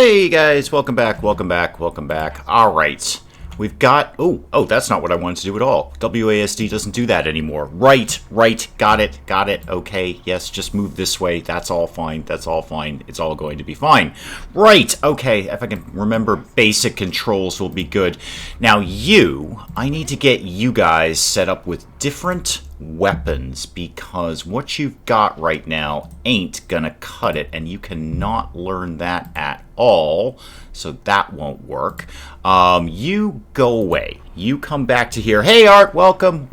Hey guys, welcome back, welcome back, welcome back. Alright, we've got... Oh, that's not what I wanted to do at all. WASD doesn't do that anymore. Right, got it, okay, yes, just move this way, that's all fine, it's all going to be fine. Right, okay, if I can remember basic controls will be good. Now I need to get you guys set up with different weapons, because what you've got right now ain't gonna cut it, and you cannot learn that at all, so that won't work. You go away. You come back to here. Hey Art, welcome.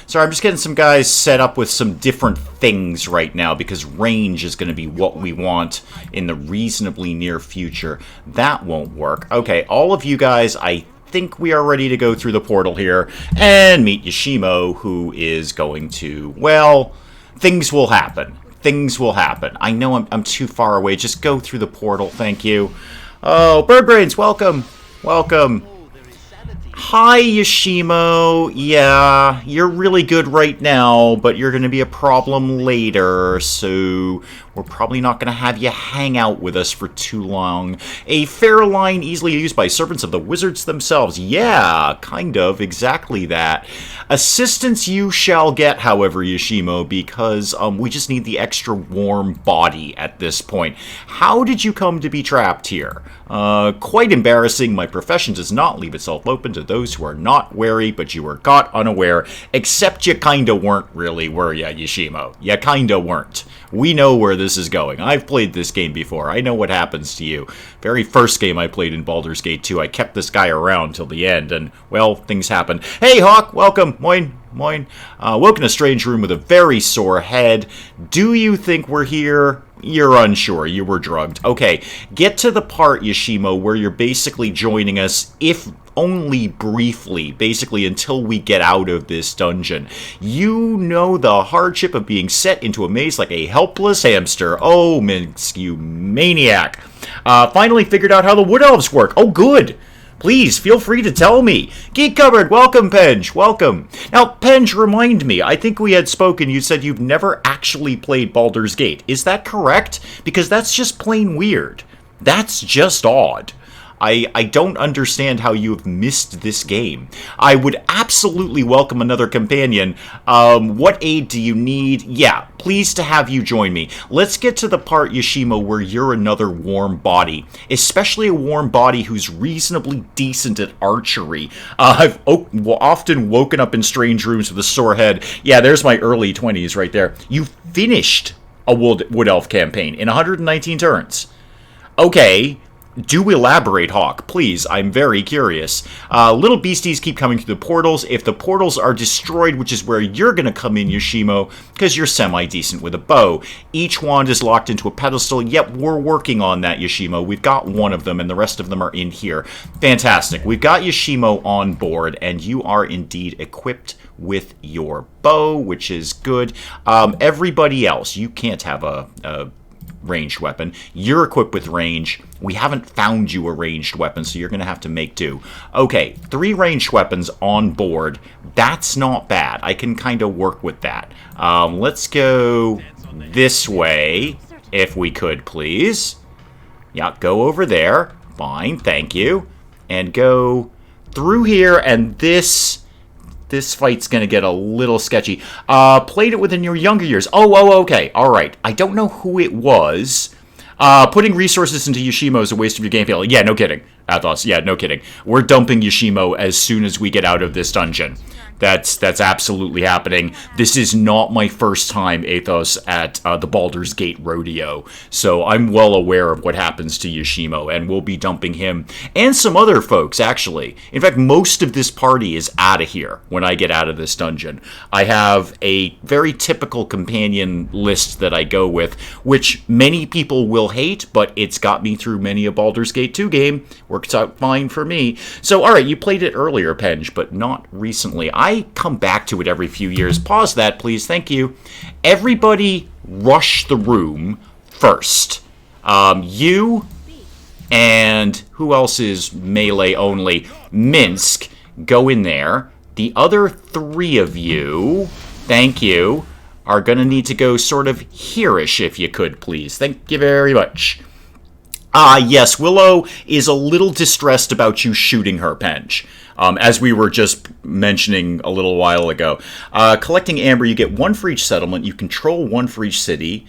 Sorry, I'm just getting some guys set up with some different things right now, because range is going to be what we want in the reasonably near future. That won't work. Okay, all of you guys, I think we are ready to go through the portal here and meet Yoshimo, who is going to, well, things will happen. I know I'm too far away. Just go through the portal, thank you. Oh, Birdbrains, welcome. Hi, Yoshimo. Yeah, you're really good right now, but you're going to be a problem later, so we're probably not going to have you hang out with us for too long. A fair line easily used by servants of the wizards themselves. Yeah, kind of, exactly that. Assistance you shall get, however, Yoshimo, because we just need the extra warm body at this point. How did you come to be trapped here? Quite embarrassing. My profession does not leave itself open to those who are not wary, but you were caught unaware. Except you kinda weren't really, were ya, Yoshimo? You kinda weren't. We know where this is going. I've played this game before. I know what happens to you. Very first game I played in Baldurs Gate 2, I kept this guy around till the end, and, well, things happen. Hey, Hawk, welcome. Moin. Woke in a strange room with a very sore head. Do you think we're here? You're unsure. You were drugged. Okay, get to the part, Yoshimo, where you're basically joining us, if only briefly, basically until we get out of this dungeon. You know the hardship of being set into a maze like a helpless hamster. Oh, Minsk, you maniac. Finally figured out how the wood elves work. Oh, good. Please, feel free to tell me. Geek Cupboard, welcome, Penge, welcome. Now, Penge, remind me, I think we had spoken, you said you've never actually played Baldur's Gate. Is that correct? Because that's just plain weird. That's just odd. I don't understand how you have missed this game. I would absolutely welcome another companion. What aid do you need? Yeah, pleased to have you join me. Let's get to the part, Yoshimo, where you're another warm body. Especially a warm body who's reasonably decent at archery. I've often woken up in strange rooms with a sore head. Yeah, there's my early 20s right there. You finished a Wood Elf campaign in 119 turns. Okay. Do elaborate, Hawk, please. I'm very curious. Little beasties keep coming through the portals. If the portals are destroyed, which is where you're going to come in, Yoshimo, because you're semi-decent with a bow. Each wand is locked into a pedestal. Yep, we're working on that, Yoshimo. We've got one of them, and the rest of them are in here. Fantastic. We've got Yoshimo on board, and you are indeed equipped with your bow, which is good. Everybody else, you can't have a ranged weapon. You're equipped with range. We haven't found you a ranged weapon, so you're going to have to make do. Okay, 3 ranged weapons on board. That's not bad. I can kind of work with that. Let's go this way, if we could, please. Yeah, go over there. Fine, thank you. And go through here, and this fight's going to get a little sketchy. Played it within your younger years. Oh, okay. All right. I don't know who it was. Putting resources into Yoshimo is a waste of your game field. Yeah, no kidding. Athos, yeah, no kidding. We're dumping Yoshimo as soon as we get out of this dungeon. That's absolutely happening. This is not my first time, Athos, at the Baldur's Gate Rodeo, so I'm well aware of what happens to Yoshimo, and we'll be dumping him, and some other folks, actually. In fact, most of this party is out of here when I get out of this dungeon. I have a very typical companion list that I go with, which many people will hate, but it's got me through many a Baldur's Gate 2 game. Works out fine for me. So, alright, you played it earlier, Penge, but not recently. I come back to it every few years. Pause that, please. Thank you. Everybody rush the room first. You and who else is melee only? Minsk, go in there. The other 3 of you, thank you, are going to need to go sort of here-ish, if you could, please. Thank you very much. Yes, Willow is a little distressed about you shooting her, Penge. As we were just mentioning a little while ago. Collecting amber, you get 1 for each settlement. You control 1 for each city.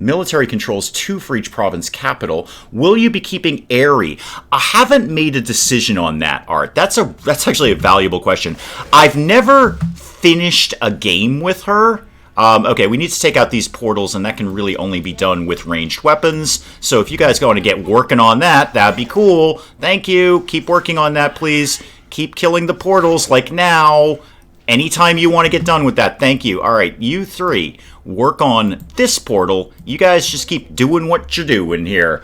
Military controls 2 for each province capital. Will you be keeping Aerie? I haven't made a decision on that, Art. That's actually a valuable question. I've never finished a game with her. Okay, we need to take out these portals, and that can really only be done with ranged weapons. So if you guys want to get working on that, that'd be cool. Thank you. Keep working on that, please. Keep killing the portals, like now. Anytime you want to get done with that, thank you. All right, you 3, work on this portal. You guys just keep doing what you're doing here.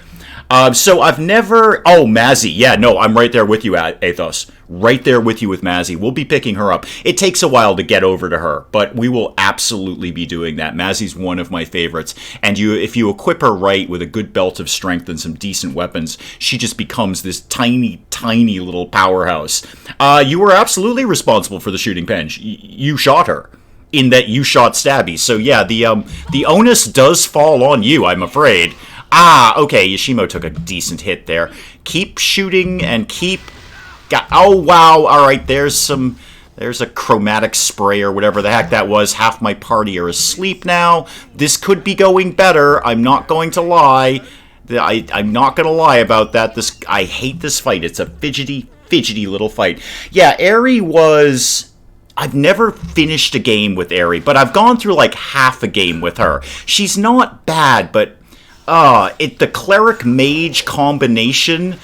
So I've never... Oh, Mazzy. Yeah, no, I'm right there with you, Athos. Right there with you with Mazzy. We'll be picking her up. It takes a while to get over to her, but we will absolutely be doing that. Mazzy's one of my favorites. And if you equip her right with a good belt of strength and some decent weapons, she just becomes this tiny, tiny little powerhouse. You were absolutely responsible for the shooting, Penge. You shot her. In that you shot Stabby. So yeah, the onus does fall on you, I'm afraid. Okay, Yoshimo took a decent hit there. Keep shooting and keep... Oh, wow, alright, there's a chromatic spray or whatever the heck that was. Half my party are asleep now. This could be going better, I'm not going to lie. I'm not going to lie about that. I hate this fight. It's a fidgety little fight. Yeah, Aerie was... I've never finished a game with Aerie, but I've gone through like half a game with her. She's not bad, but... the cleric-mage combination,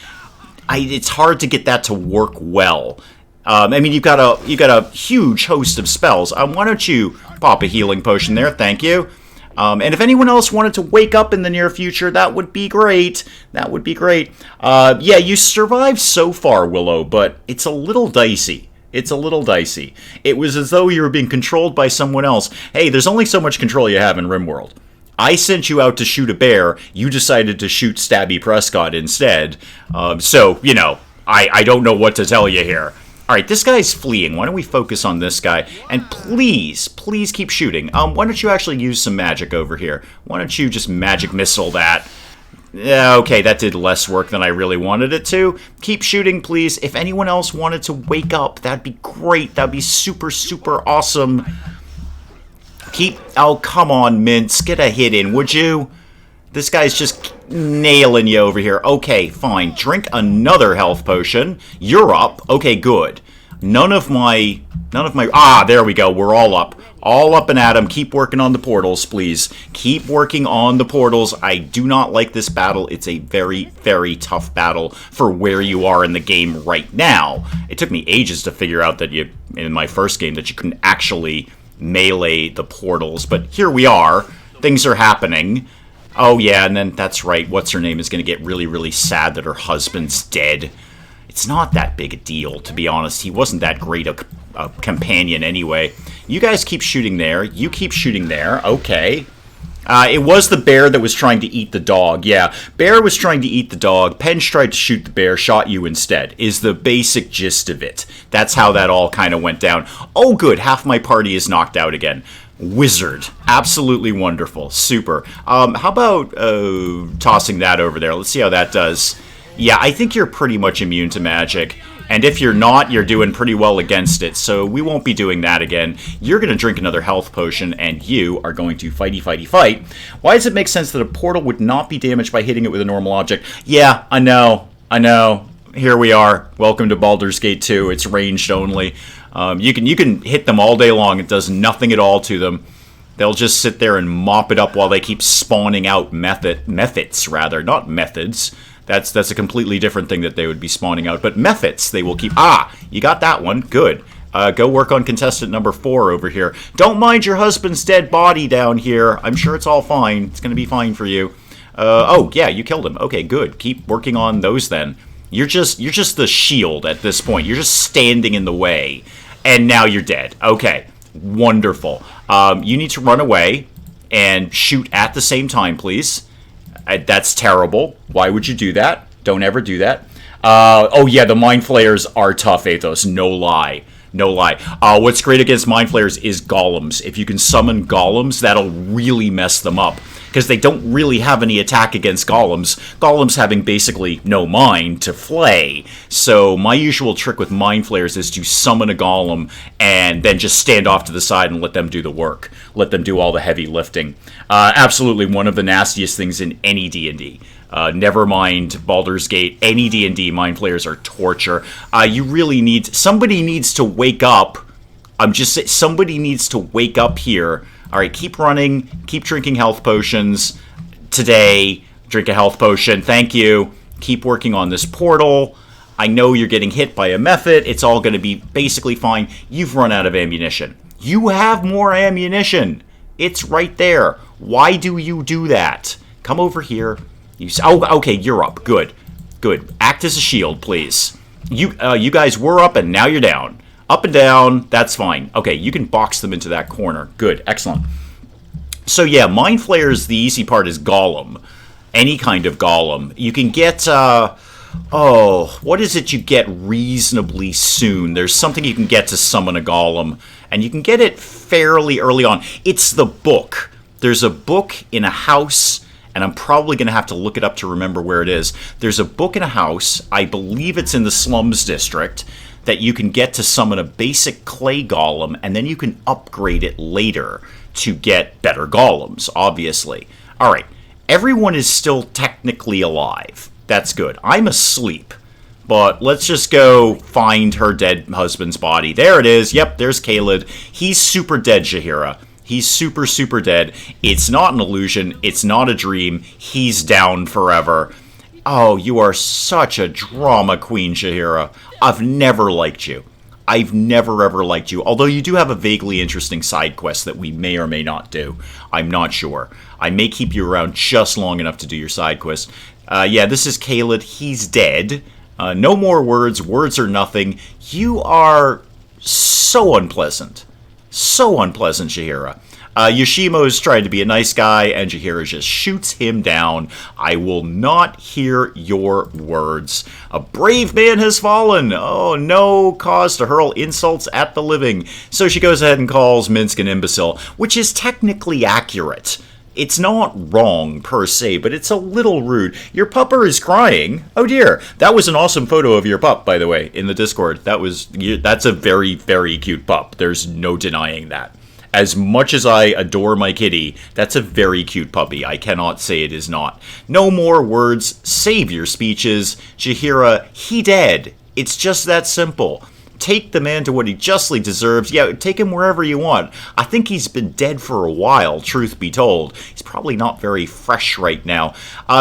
it's hard to get that to work well. I mean, you've got a huge host of spells. Why don't you pop a healing potion there? Thank you. And if anyone else wanted to wake up in the near future, that would be great. That would be great. Yeah, you survived so far, Willow, but it's a little dicey. It's a little dicey. It was as though you were being controlled by someone else. Hey, there's only so much control you have in RimWorld. I sent you out to shoot a bear. You decided to shoot Stabby Prescott instead. So, you know, I don't know what to tell you here. All right, this guy's fleeing. Why don't we focus on this guy? And please keep shooting. Why don't you actually use some magic over here? Why don't you just magic missile that? Okay, that did less work than I really wanted it to. Keep shooting, please. If anyone else wanted to wake up, that'd be great. That'd be super, super awesome. Oh, come on, Mince. Get a hit in, would you? This guy's just nailing you over here. Okay, fine. Drink another health potion. You're up. Okay, good. None of my... there we go. We're all up. All up and at 'em. Keep working on the portals, please. Keep working on the portals. I do not like this battle. It's a very, very tough battle for where you are in the game right now. It took me ages to figure out that in my first game, that you couldn't actually melee the portals. But here we are. Things are happening. Oh, yeah, and then that's right. What's-her-name is going to get really, really sad that her husband's dead. It's not that big a deal, to be honest. He wasn't that great a companion anyway. You guys keep shooting there. You keep shooting there. Okay. It was the bear that was trying to eat the dog. Yeah, bear was trying to eat the dog. Penge tried to shoot the bear, shot you instead, is the basic gist of it. That's how that all kind of went down. Oh, good. Half my party is knocked out again. Wizard. Absolutely wonderful. Super. How about tossing that over there? Let's see how that does. Yeah, I think you're pretty much immune to magic. And if you're not, you're doing pretty well against it, so we won't be doing that again. You're going to drink another health potion, and you are going to fight. Why does it make sense that a portal would not be damaged by hitting it with a normal object? Yeah, I know. Here we are. Welcome to Baldurs Gate 2. It's ranged only. You can hit them all day long. It does nothing at all to them. They'll just sit there and mop it up while they keep spawning out methods, not methods. That's a completely different thing that they would be spawning out. But methods, they will keep... you got that one. Good. Go work on contestant number 4 over here. Don't mind your husband's dead body down here. I'm sure it's all fine. It's going to be fine for you. Oh, yeah, you killed him. Okay, good. Keep working on those then. You're just the shield at this point. You're just standing in the way. And now you're dead. Okay, wonderful. You need to run away and shoot at the same time, please. That's terrible. Why would you do that? Don't ever do that. Oh yeah, the Mind Flayers are tough, Athos. No lie. What's great against Mind Flayers is golems. If you can summon golems, that'll really mess them up. because they don't really have any attack against golems. Golems having basically no mind to flay. So my usual trick with mind flayers is to summon a golem and then just stand off to the side and let them do the work. Let them do all the heavy lifting. Absolutely one of the nastiest things in any D&D. Never mind Baldur's Gate. Any D&D, mind flayers are torture. You really need... Somebody needs to wake up. I'm just saying, somebody needs to wake up here. Alright, keep running. Keep drinking health potions. Today, drink a health potion. Thank you. Keep working on this portal. I know you're getting hit by a method. It's all going to be basically fine. You've run out of ammunition. You have more ammunition. It's right there. Why do you do that? Come over here. Oh, okay, you're up. Good. Good. Act as a shield, please. You guys were up, and now you're down. Up and down, that's fine. Okay, you can box them into that corner. Good. Excellent. So, yeah, Mind Flayers, the easy part is Golem. Any kind of Golem. You can get, what is it you get reasonably soon? There's something you can get to summon a Golem, and you can get it fairly early on. It's the book. There's a book in a house... and I'm probably going to have to look it up to remember where it is. There's a book in a house, I believe it's in the Slums District, that you can get to summon a basic clay golem, and then you can upgrade it later to get better golems, obviously. Alright, everyone is still technically alive. That's good. I'm asleep. But let's just go find her dead husband's body. There it is. Yep, there's Caelid. He's super dead, Jaheira. He's super, super dead. It's not an illusion. It's not a dream. He's down forever. Oh, you are such a drama queen, Jaheira. I've never liked you. I've never, ever liked you. Although you do have a vaguely interesting side quest that we may or may not do. I'm not sure. I may keep you around just long enough to do your side quest. Yeah, this is Caelid. He's dead. No more words. Words are nothing. You are so unpleasant. So unpleasant, Jaheira. Yoshimo's trying to be a nice guy, and Jaheira just shoots him down. I will not hear your words. A brave man has fallen. Oh, no cause to hurl insults at the living. So she goes ahead and calls Minsk an imbecile, which is technically accurate. It's not wrong, per se, but it's a little rude. Your pupper is crying. Oh dear. That was an awesome photo of your pup, by the way, in the Discord. That's a very, very cute pup. There's no denying that. As much as I adore my kitty, that's a very cute puppy. I cannot say it is not. No more words. Save your speeches. Jaheira, he dead. It's just that simple. Take the man to what he justly deserves. Yeah, take him wherever you want. I think he's been dead for a while, truth be told. He's probably not very fresh right now.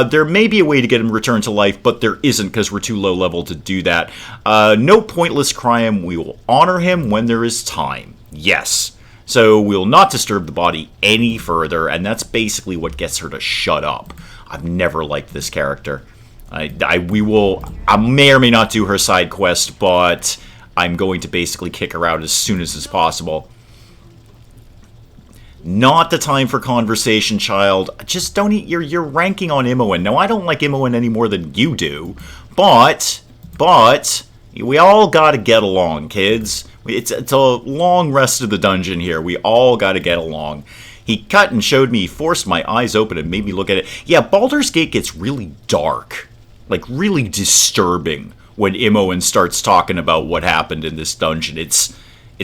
There may be a way to get him returned to life, but there isn't because we're too low level to do that. No pointless crime. We will honor him when there is time. Yes. So we'll not disturb the body any further, and that's basically what gets her to shut up. I've never liked this character. I may or may not do her side quest, but... I'm going to basically kick her out as soon as is possible. Not the time for conversation, child. Just don't eat. You're ranking on Imoen. No, I don't like Imoen any more than you do. But we all gotta get along, kids. It's a long rest of the dungeon here. We all gotta get along. He cut and showed me. He forced my eyes open and made me look at it. Yeah, Baldur's Gate gets really dark. Like, really disturbing. When Imoen starts talking about what happened in this dungeon, it's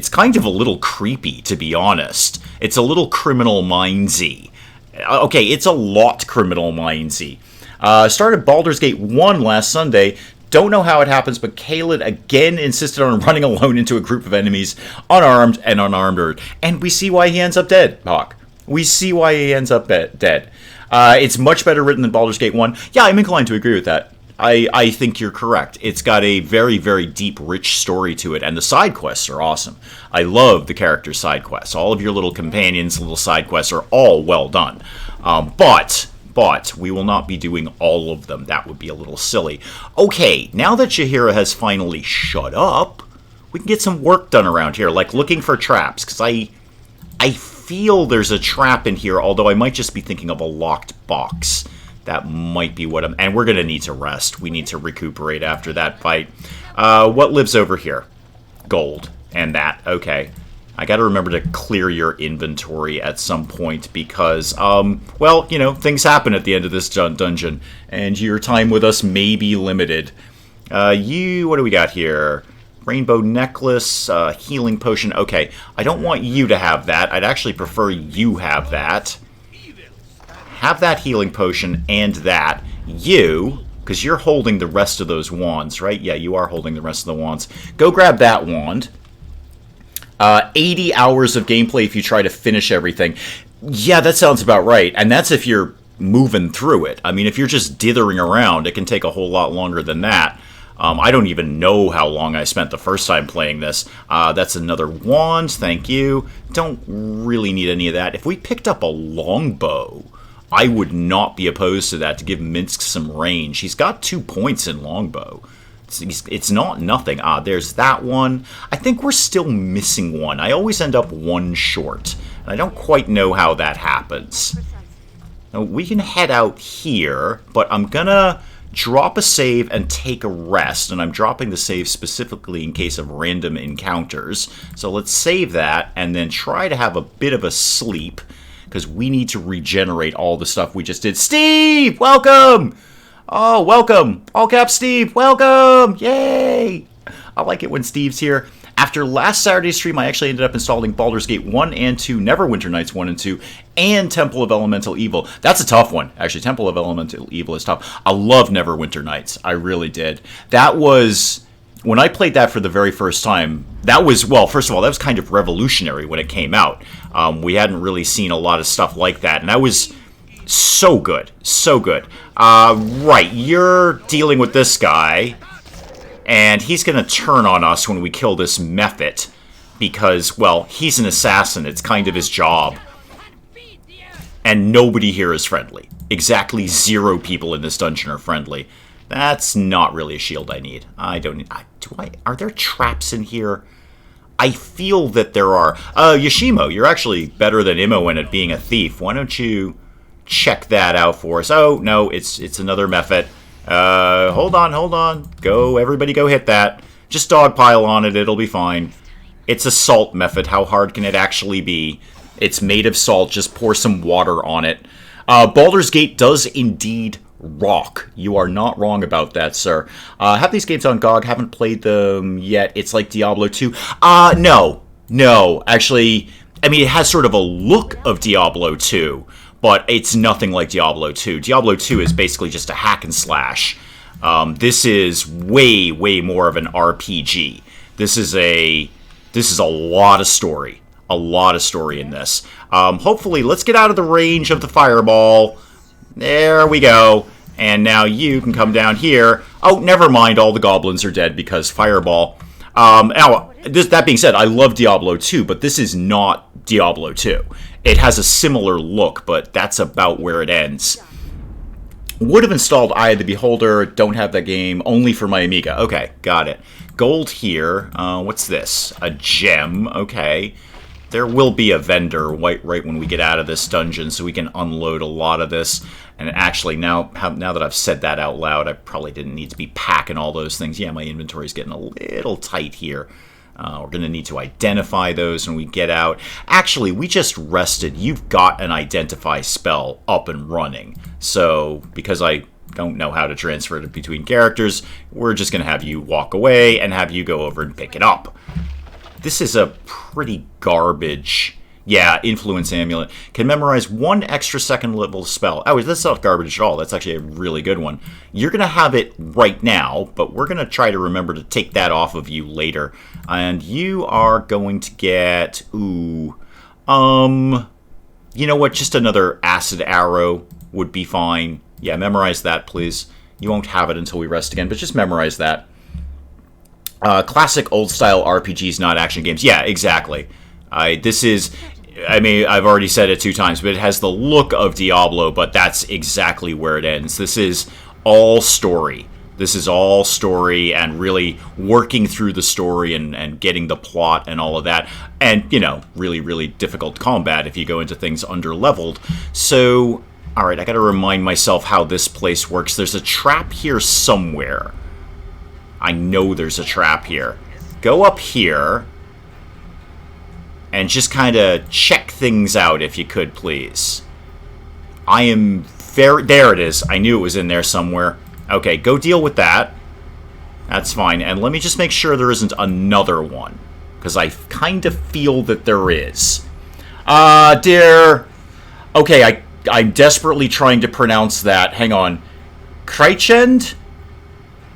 kind of a little creepy, to be honest. It's a little Criminal Mindsy. Okay, it's a lot Criminal Mindsy. Started Baldur's Gate 1 last Sunday. Don't know how it happens, but Caelid again insisted on running alone into a group of enemies, unarmed and unarmed. And we see why he ends up dead, Hawk. We see why he ends up dead. It's much better written than Baldur's Gate 1. Yeah, I'm inclined to agree with that. I think you're correct. It's got a very, very deep, rich story to it, and the side quests are awesome. I love the characters' side quests. All of your little companions' little side quests are all well done. But we will not be doing all of them. That would be a little silly. Okay, now that Jaheira has finally shut up, we can get some work done around here, like looking for traps, because I feel there's a trap in here, although I might just be thinking of a locked box. That might be what and we're going to need to rest. We need to recuperate after that fight. What lives over here? Gold. And that. Okay. I gotta remember to clear your inventory at some point because, well, you know, things happen at the end of this dungeon, and your time with us may be limited. What do we got here? Rainbow necklace, healing potion. Okay, I don't want you to have that. I'd actually prefer you have that. Have that healing potion and that. You, because you're holding the rest of those wands, right? Yeah, you are holding the rest of the wands. Go grab that wand. 80 hours of gameplay if you try to finish everything. Yeah, that sounds about right. And that's if you're moving through it. I mean, if you're just dithering around, it can take a whole lot longer than that. I don't even know how long I spent the first time playing this. That's another wand, thank you. Don't really need any of that. If we picked up a longbow, I would not be opposed to that to give Minsk some range. He's got 2 points in longbow. It's not nothing. There's that one. I think we're still missing one. I always end up one short. And I don't quite know how that happens. Now, we can head out here, but I'm gonna drop a save and take a rest. And I'm dropping the save specifically in case of random encounters. So let's save that and then try to have a bit of a sleep, because we need to regenerate all the stuff we just did. Steve, welcome! Oh, welcome! All caps Steve, welcome! Yay! I like it when Steve's here. After last Saturday's stream, I actually ended up installing Baldurs Gate 1 and 2, Neverwinter Nights 1 and 2, and Temple of Elemental Evil. That's a tough one. Actually, Temple of Elemental Evil is tough. I love Neverwinter Nights. I really did. That was... When I played that for the very first time, that was, well, first of all, that was kind of revolutionary when it came out. We hadn't really seen a lot of stuff like that, and that was so good. So good. Right, you're dealing with this guy, and he's going to turn on us when we kill this Mephit, because, well, he's an assassin. It's kind of his job. And nobody here is friendly. Exactly 0 people in this dungeon are friendly. That's not really a shield I need. I don't need... Are there traps in here? I feel that there are. Yoshimo, you're actually better than Imoen at being a thief. Why don't you check that out for us? Oh, no, it's another Mephit. Hold on. Everybody go hit that. Just dogpile on it, it'll be fine. It's a salt Mephit. How hard can it actually be? It's made of salt. Just pour some water on it. Baldur's Gate does indeed rock. You are not wrong about that, sir. Have these games on GOG. Haven't played them yet. It's like Diablo 2. No. Actually, I mean, it has sort of a look of Diablo 2, but it's nothing like Diablo 2. Diablo 2 is basically just a hack and slash. This is way more of an RPG. This is a lot of story. A lot of story in this. Hopefully, let's get out of the range of the fireball. There we go. And now you can come down here. Oh, never mind. All the goblins are dead because fireball. Now, that being said, I love Diablo 2, but this is not Diablo 2. It has a similar look, but that's about where it ends. Would have installed Eye of the Beholder. Don't have that game. Only for my Amiga. Okay, got it. Gold here. What's this? A gem. Okay. There will be a vendor right when we get out of this dungeon, so we can unload a lot of this. And actually, now that I've said that out loud, I probably didn't need to be packing all those things. Yeah, my inventory's getting a little tight here. We're going to need to identify those when we get out. Actually, we just rested. You've got an identify spell up and running. So, because I don't know how to transfer it between characters, we're just going to have you walk away and have you go over and pick it up. This is a pretty garbage... Yeah, Influence Amulet. Can memorize 1 extra second level spell. Oh, that's not garbage at all. That's actually a really good one. You're going to have it right now, but we're going to try to remember to take that off of you later. And you are going to get... Ooh. You know what? Just another acid arrow would be fine. Yeah, memorize that, please. You won't have it until we rest again, but just memorize that. Classic old-style RPGs, not action games. Yeah, exactly. This is... I mean, I've already said it 2 times, but it has the look of Diablo, but that's exactly where it ends. This is all story. This is all story and really working through the story and getting the plot and all of that. And, you know, really difficult combat if you go into things under-leveled. So, alright, I gotta remind myself how this place works. There's a trap here somewhere. I know there's a trap here. Go up here. and just kind of check things out if you could, please. I am very... There it is. I knew it was in there somewhere. Okay, go deal with that. That's fine. And let me just make sure there isn't another one, because I kind of feel that there is. Dear... Okay, I'm desperately trying to pronounce that. Hang on. Kreichend?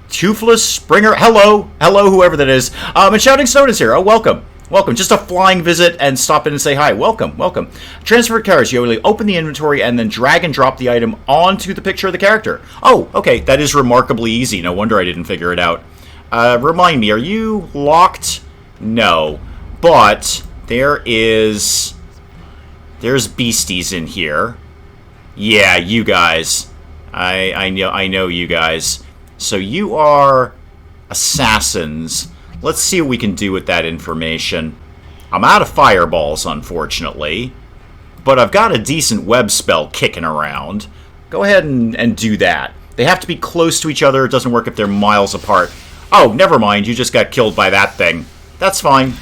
Toothless Springer? Hello, whoever that is. And Shouting Stone is here. Oh, welcome. Welcome. Just a flying visit and stop in and say hi. Welcome. Transfer carriage. You only open the inventory and then drag and drop the item onto the picture of the character. Oh, okay. That is remarkably easy. No wonder I didn't figure it out. Remind me, are you locked? No. But there's beasties in here. Yeah, you guys. I know you guys. So you are assassins. Let's see what we can do with that information. I'm out of fireballs, unfortunately. But I've got a decent web spell kicking around. Go ahead and do that. They have to be close to each other. It doesn't work if they're miles apart. Oh, never mind. You just got killed by that thing. That's fine.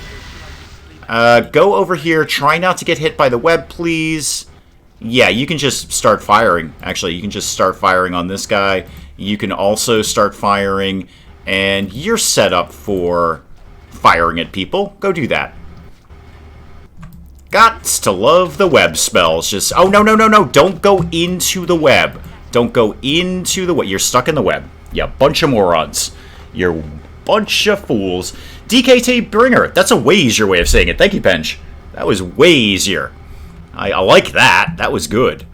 Go over here. Try not to get hit by the web, please. Yeah, you can just start firing. Actually, you can just start firing on this guy. You can also start firing, and you're set up for firing at people. Go do that. Gots to love the web spells. Just, oh, no. Don't go into the web. Don't go into the web. You're stuck in the web. You bunch of morons. You're a bunch of fools. DKT Bringer. That's a way easier way of saying it. Thank you, Bench. That was way easier. I like that. That was good.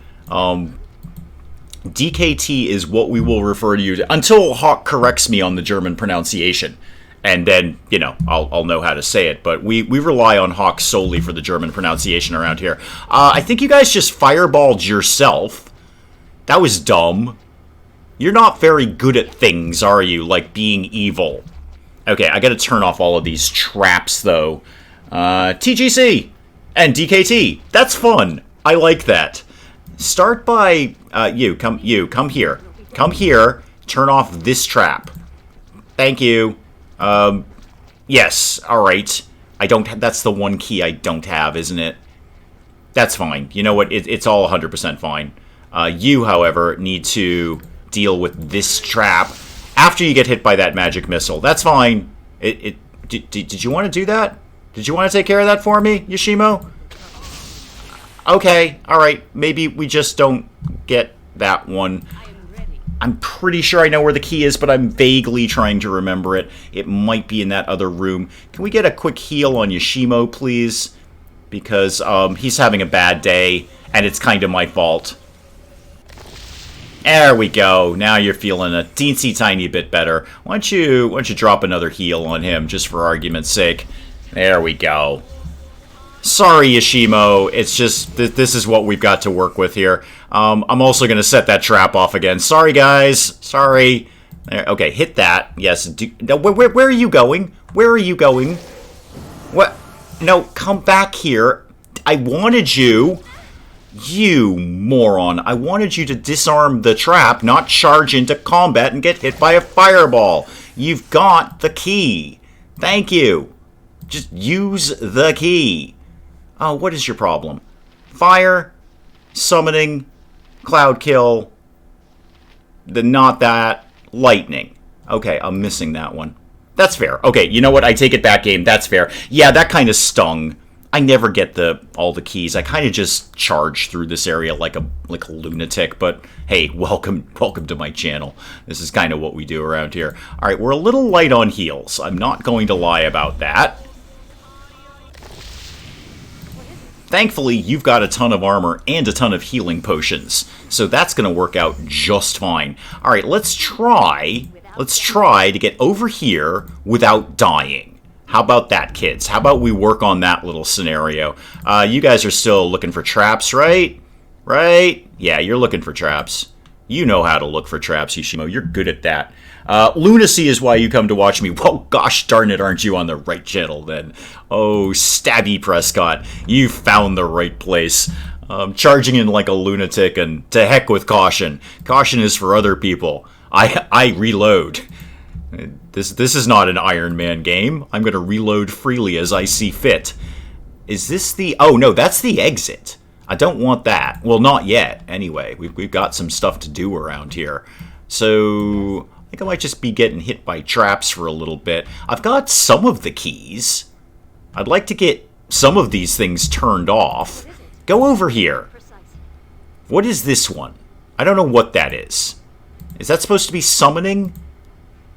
DKT is what we will refer to you to until Hawk corrects me on the German pronunciation. And then, you know, I'll know how to say it. But we rely on Hawk solely for the German pronunciation around here. I think you guys just fireballed yourself. That was dumb. You're not very good at things, are you? Like being evil. Okay, I gotta turn off all of these traps, though. TGC and DKT. That's fun. I like that. Start by, come here. Come here. Turn off this trap. Thank you. Yes, alright. That's the one key I don't have, isn't it? That's fine. You know what? It's all 100% fine. You, however, need to deal with this trap after you get hit by that magic missile. That's fine. Did you want to do that? Did you want to take care of that for me, Yoshimo? Okay, alright. Maybe we just don't get that one. I'm pretty sure I know where the key is, but I'm vaguely trying to remember it. It might be in that other room. Can we get a quick heal on Yoshimo, please? Because he's having a bad day, and it's kind of my fault. There we go. Now you're feeling a teensy tiny bit better. Why don't you drop another heal on him, just for argument's sake? There we go. Sorry, Yoshimo. It's just this is what we've got to work with here. I'm also going to set that trap off again. Sorry, guys. Sorry. Okay, hit that. Yes. Where are you going? Where are you going? What? No, come back here. I wanted you... You moron. I wanted you to disarm the trap, not charge into combat and get hit by a fireball. You've got the key. Thank you. Just use the key. Oh, what is your problem? Fire, summoning, cloud kill, not that, lightning. Okay, I'm missing that one. That's fair. Okay, you know what? I take it back, game. That's fair. Yeah, that kind of stung. I never get all the keys. I kind of just charge through this area like a lunatic. But hey, welcome to my channel. This is kind of what we do around here. All right, we're a little light on heals. I'm not going to lie about that. Thankfully, you've got a ton of armor and a ton of healing potions, so that's going to work out just fine. All right, let's try to get over here without dying. How about that, kids? How about we work on that little scenario? You guys are still looking for traps, right? Right? Yeah, you're looking for traps. You know how to look for traps, Yoshimo. You're good at that. Lunacy is why you come to watch me. Well, gosh darn it, aren't you on the right channel then? Oh, Stabby Prescott, you found the right place. Charging in like a lunatic, and to heck with caution. Caution is for other people. I reload. This is not an Iron Man game. I'm going to reload freely as I see fit. Is this the... Oh, no, that's the exit. I don't want that. Well, not yet, anyway. We've got some stuff to do around here. So, I think I might just be getting hit by traps for a little bit. I've got some of the keys. I'd like to get some of these things turned off. Go over here. What is this one? I don't know what that is. Is that supposed to be summoning?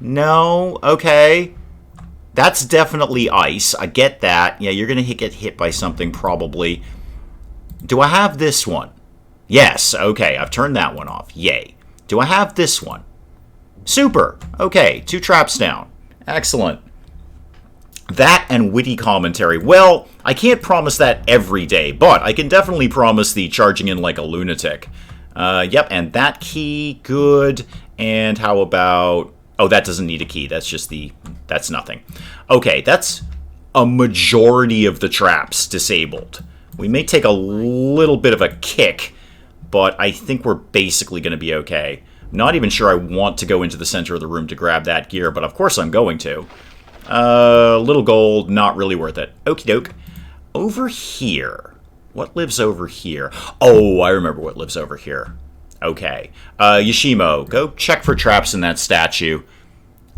No? Okay. That's definitely ice. I get that. Yeah, you're going to get hit by something probably. Do I have this one? Yes. Okay, I've turned that one off. Yay. Do I have this one? Super. Okay, 2 traps down. Excellent. That and witty commentary. Well, I can't promise that every day, but I can definitely promise the charging in like a lunatic. Yep, and that key, good. And how about... Oh, that doesn't need a key. That's just the... That's nothing. Okay, that's a majority of the traps disabled. We may take a little bit of a kick, but I think we're basically going to be okay. Not even sure I want to go into the center of the room to grab that gear, but of course I'm going to. Little gold, not really worth it. Okie doke. Over here. What lives over here? Oh, I remember what lives over here. Okay. Yoshimo, go check for traps in that statue.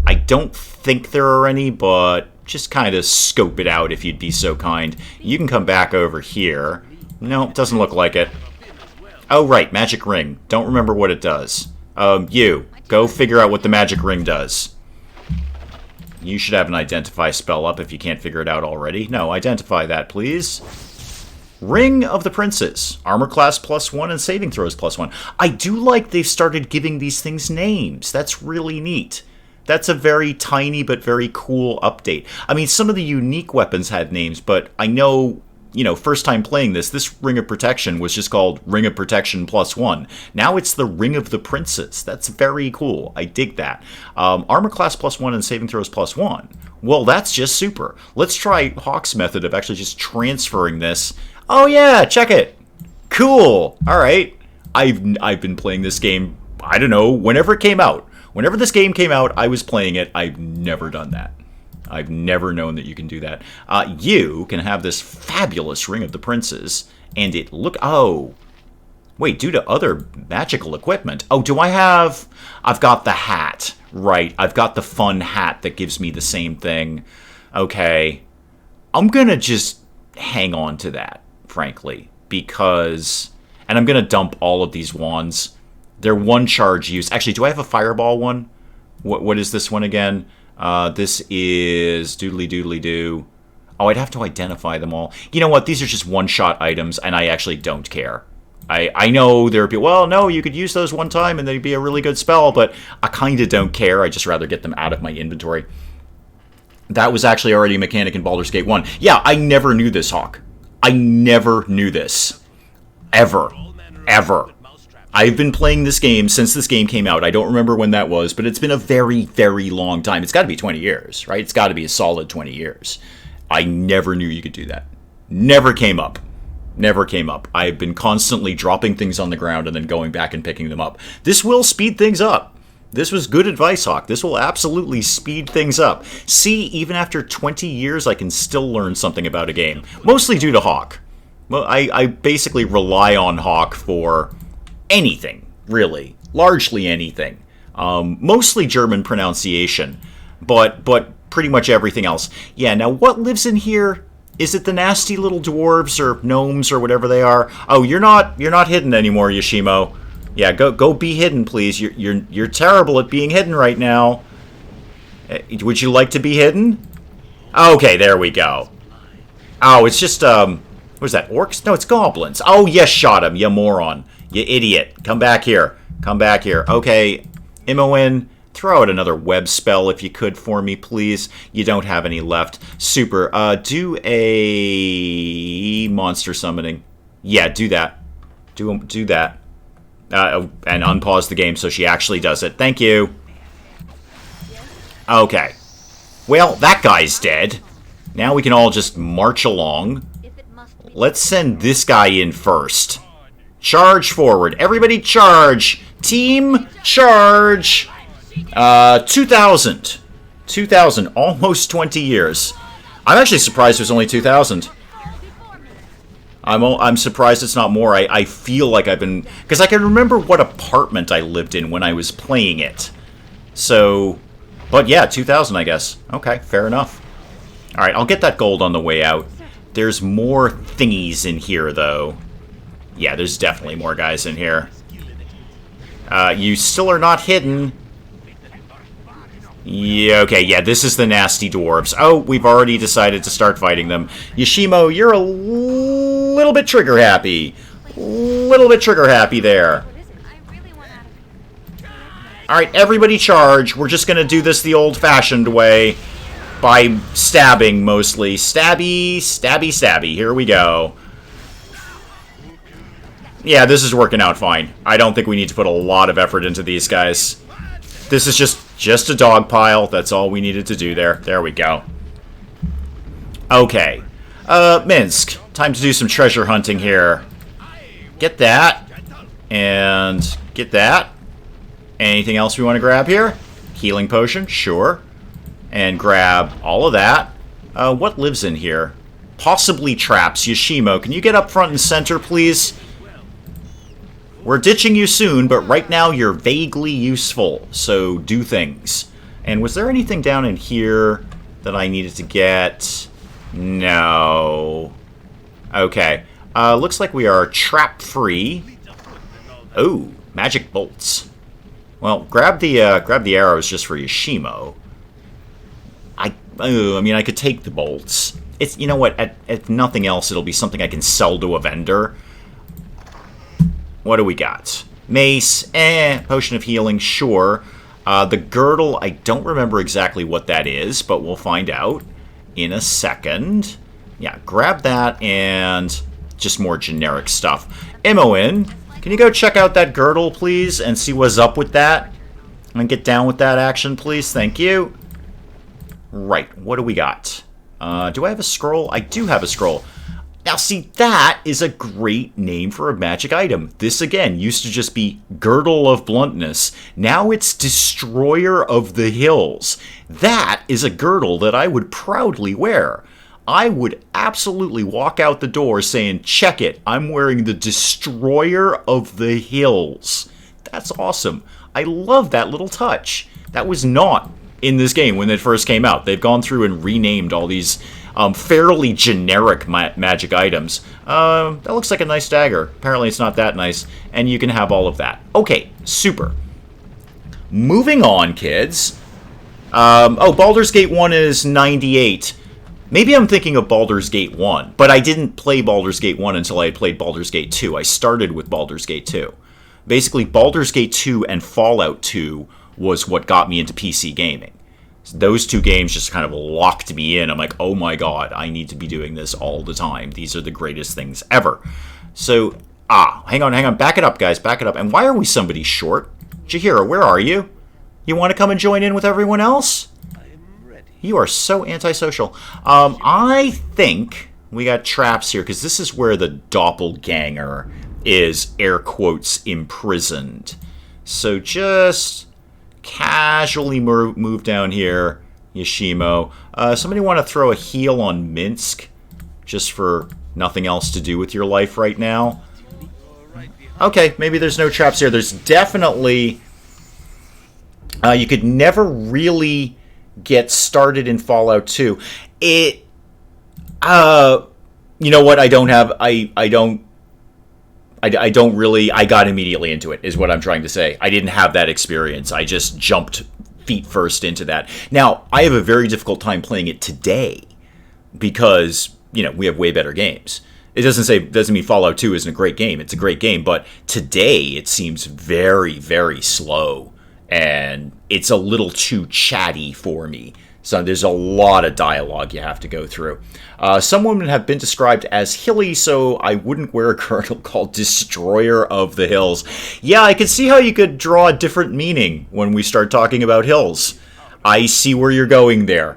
I don't think there are any, but just kind of scope it out if you'd be so kind. You can come back over here. No, doesn't look like it. Oh, right, magic ring. Don't remember what it does. You, go figure out what the magic ring does. You should have an identify spell up if you can't figure it out already. No, identify that, please. Ring of the Princes. Armor class +1 and saving throws +1. I do like they've started giving these things names. That's really neat. That's a very tiny but very cool update. I mean, some of the unique weapons had names, but I know, you know, first time playing this Ring of Protection was just called Ring of Protection +1. Now it's the Ring of the Princes. That's very cool. I dig that. Armor class +1 and saving throws +1. Well, that's just super. Let's try Hawk's method of actually just transferring this. Oh yeah, check it. Cool. All right. I've been playing this game, I don't know, whenever it came out. Whenever this game came out, I was playing it. I've never done that. I've never known that you can do that. You can have this fabulous Ring of the Princes, and it look... Oh. Wait, due to other magical equipment. Oh, do I have... I've got the hat. Right, I've got the fun hat that gives me the same thing. Okay. I'm gonna just hang on to that, frankly, because... And I'm gonna dump all of these wands. They're one charge use. Actually, do I have a fireball one? What is this one again? This is doodly doodly doo. Oh, I'd have to identify them all. You know what? These are just one-shot items, and I actually don't care. I know there are people, well, no, you could use those one time, and they'd be a really good spell, but I kind of don't care. I'd just rather get them out of my inventory. That was actually already a mechanic in Baldurs Gate 1. Yeah, I never knew this, Hawk. I never knew this. Ever. Ever. I've been playing this game since this game came out. I don't remember when that was, but it's been a very, very long time. It's got to be 20 years, right? It's got to be a solid 20 years. I never knew you could do that. Never came up. Never came up. I've been constantly dropping things on the ground and then going back and picking them up. This will speed things up. This was good advice, Hawk. This will absolutely speed things up. See, even after 20 years, I can still learn something about a game. Mostly due to Hawk. Well, I basically rely on Hawk for... anything, really. Largely anything. Mostly German pronunciation, but pretty much everything else. Yeah, now what lives in here? Is it the nasty little dwarves or gnomes or whatever they are? Oh, you're not hidden anymore, Yoshimo. Yeah, go be hidden, please. You're terrible at being hidden right now. Would you like to be hidden? Okay, there we go. Oh, it's just what is that? Orcs? No, it's goblins. Oh, yes, shot him, you moron. You idiot. Come back here. Come back here. Okay, Imoen, throw out another web spell if you could for me, please. You don't have any left. Super. Do a monster summoning. Yeah, do that. Do that. And unpause the game so she actually does it. Thank you. Okay. Well, that guy's dead. Now we can all just march along. Let's send this guy in first. Charge forward. Everybody charge. Team charge. 2,000. 2,000. Almost 20 years. I'm actually surprised there's only 2,000. I'm surprised it's not more. I feel like I've been... Because I can remember what apartment I lived in when I was playing it. So... But yeah, 2,000, I guess. Okay, fair enough. Alright, I'll get that gold on the way out. There's more thingies in here, though. Yeah, there's definitely more guys in here. You still are not hidden. Yeah, okay, yeah, this is the nasty dwarves. Oh, we've already decided to start fighting them. Yoshimo, you're a little bit trigger-happy. Little bit trigger-happy there. Alright, everybody charge. We're just gonna do this the old-fashioned way. By stabbing, mostly. Stabby, stabby, stabby. Here we go. Yeah, this is working out fine. I don't think we need to put a lot of effort into these guys. This is just a dog pile. That's all we needed to do there. There we go. Okay. Minsk. Time to do some treasure hunting here. Get that. And get that. Anything else we want to grab here? Healing potion? Sure. And grab all of that. What lives in here? Possibly traps. Yoshimo, can you get up front and center, please? We're ditching you soon, but right now you're vaguely useful, so do things. And was there anything down in here that I needed to get? No. Okay. Looks like we are trap-free. Oh, magic bolts. Well, grab the arrows just for Yoshimo. I mean, I could take the bolts. It's, you know what, if nothing else, it'll be something I can sell to a vendor. What do we got? Mace, potion of healing, sure. The girdle, I don't remember exactly what that is, but we'll find out in a second. Yeah, grab that and just more generic stuff. Imoen, can you go check out that girdle, please, and see what's up with that? And get down with that action, please. Thank you. Right, what do we got? Do I have a scroll? I do have a scroll. Now, see, that is a great name for a magic item. This, again, used to just be Girdle of Bluntness. Now it's Destroyer of the Hills. That is a girdle that I would proudly wear. I would absolutely walk out the door saying, check it, I'm wearing the Destroyer of the Hills. That's awesome. I love that little touch. That was not in this game when it first came out. They've gone through and renamed all these fairly generic magic items. That looks like a nice dagger. Apparently it's not that nice, and you can have all of that. Okay, super. Moving on, kids. Oh, Baldur's Gate 1 is 98. Maybe I'm thinking of Baldur's Gate 1, but I didn't play Baldur's Gate 1 until I had played Baldur's Gate 2. I started with Baldur's Gate 2. Basically, Baldur's Gate 2 and Fallout 2 was what got me into PC gaming. Those two games just kind of locked me in. I'm like, oh my god, I need to be doing this all the time. These are the greatest things ever. So, hang on. Back it up, guys. Back it up. And why are we somebody short? Chihiro, where are you? You want to come and join in with everyone else? You are so antisocial. I think we got traps here, because this is where the doppelganger is, air quotes, imprisoned. So just casually move down here, Yoshimo. Somebody want to throw a heal on Minsk, just for nothing else to do with your life right now? Okay, maybe there's no traps here. There's definitely... you could never really get started in Fallout 2. You know what? I got immediately into it, is what I'm trying to say. I didn't have that experience. I just jumped feet first into that. Now, I have a very difficult time playing it today because, you know, we have way better games. It doesn't mean Fallout 2 isn't a great game. It's a great game, but today it seems very, very slow, and it's a little too chatty for me. So there's a lot of dialogue you have to go through. Some women have been described as hilly, so I wouldn't wear a girdle called Destroyer of the Hills. Yeah, I can see how you could draw a different meaning when we start talking about hills. I see where you're going there.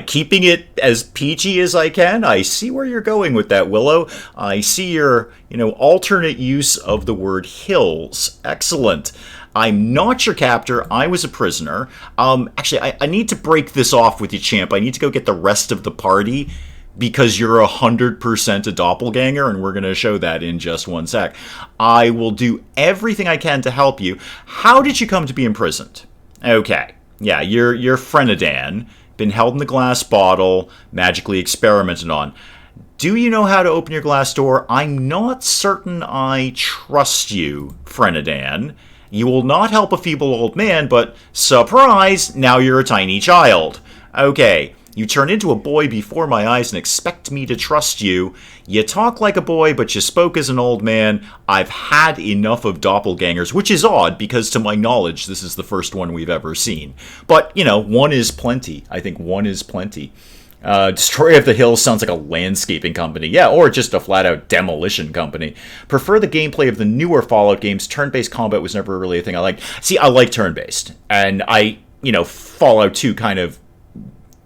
Keeping it as PG as I can, I see where you're going with that, Willow. I see your, alternate use of the word hills. Excellent. I'm not your captor. I was a prisoner. Actually, I need to break this off with you, champ. I need to go get the rest of the party, because you're 100% a doppelganger, and we're going to show that in just one sec. I will do everything I can to help you. How did you come to be imprisoned? Okay, yeah, you're Frenadan, been held in the glass bottle, magically experimented on. Do you know how to open your glass door? I'm not certain I trust you, Frenadan. You will not help a feeble old man, but surprise, now you're a tiny child. Okay, you turn into a boy before my eyes and expect me to trust you. You talk like a boy, but you spoke as an old man. I've had enough of doppelgangers, which is odd, because to my knowledge, this is the first one we've ever seen. But, you know, one is plenty. I think one is plenty. Destroyer of the Hills sounds like a landscaping company. Yeah, or just a flat-out demolition company. Prefer the gameplay of the newer Fallout games. Turn-based combat was never really a thing I liked. See, I like turn-based. And Fallout 2 kind of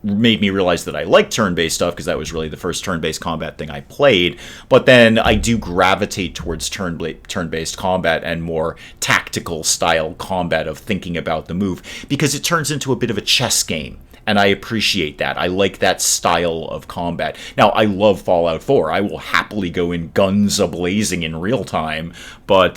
made me realize that I like turn-based stuff, because that was really the first turn-based combat thing I played. But then I do gravitate towards turn-based combat and more tactical style combat of thinking about the move, because it turns into a bit of a chess game. And I appreciate that. I like that style of combat. Now, I love Fallout 4. I will happily go in guns a-blazing in real time. But,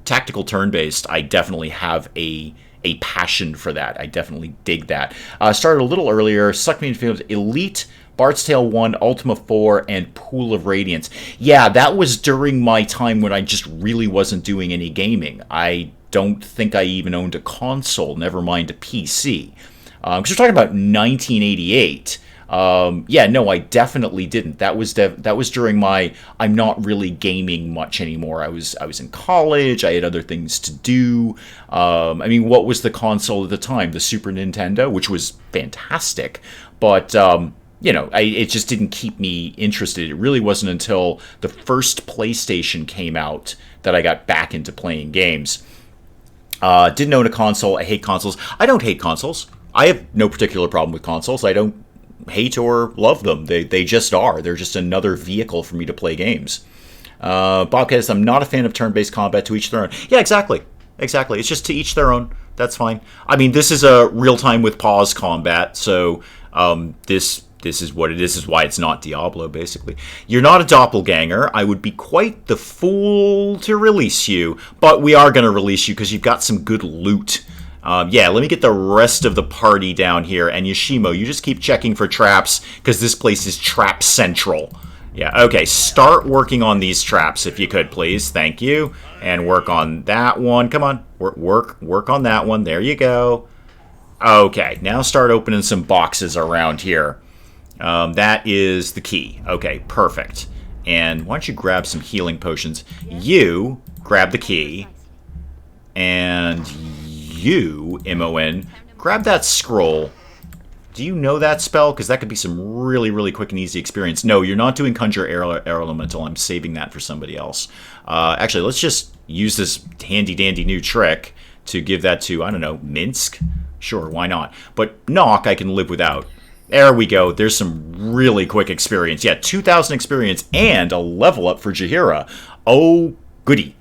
tactical turn-based, I definitely have a passion for that. I definitely dig that. Started a little earlier. Sucked me into Elite, Bard's Tale 1, Ultima 4, and Pool of Radiance. Yeah, that was during my time when I just really wasn't doing any gaming. I don't think I even owned a console, never mind a PC. Because you're talking about 1988. No, I definitely didn't. That was during my I'm not really gaming much anymore. I was in college. I had other things to do. What was the console at the time? The Super Nintendo, which was fantastic, but it just didn't keep me interested. It really wasn't until the first PlayStation came out that I got back into playing games. Didn't own a console. I hate consoles. I don't hate consoles. I have no particular problem with consoles. I don't hate or love them. They just are. They're just another vehicle for me to play games. Bobcat, I'm not a fan of turn-based combat, to each their own. Yeah, exactly. It's just to each their own. That's fine. This is a real-time with pause combat, so this is what it is. This is why it's not Diablo, basically. You're not a doppelganger. I would be quite the fool to release you, but we are going to release you because you've got some good loot. Let me get the rest of the party down here. And Yoshimo, you just keep checking for traps, because this place is trap central. Yeah, okay, start working on these traps, if you could, please. Thank you. And work on that one. Come on, work on that one. There you go. Okay, now start opening some boxes around here. That is the key. Okay, perfect. And why don't you grab some healing potions? You grab the key. And you, M-O-N, grab that scroll. Do you know that spell? Because that could be some really, really quick and easy experience. No, you're not doing Conjure Air Elemental. I'm saving that for somebody else. Actually, let's just use this handy-dandy new trick to give that to, I don't know, Minsk? Sure, why not? But Knock, I can live without. There we go. There's some really quick experience. Yeah, 2,000 experience and a level up for Jaheira. Oh, goody.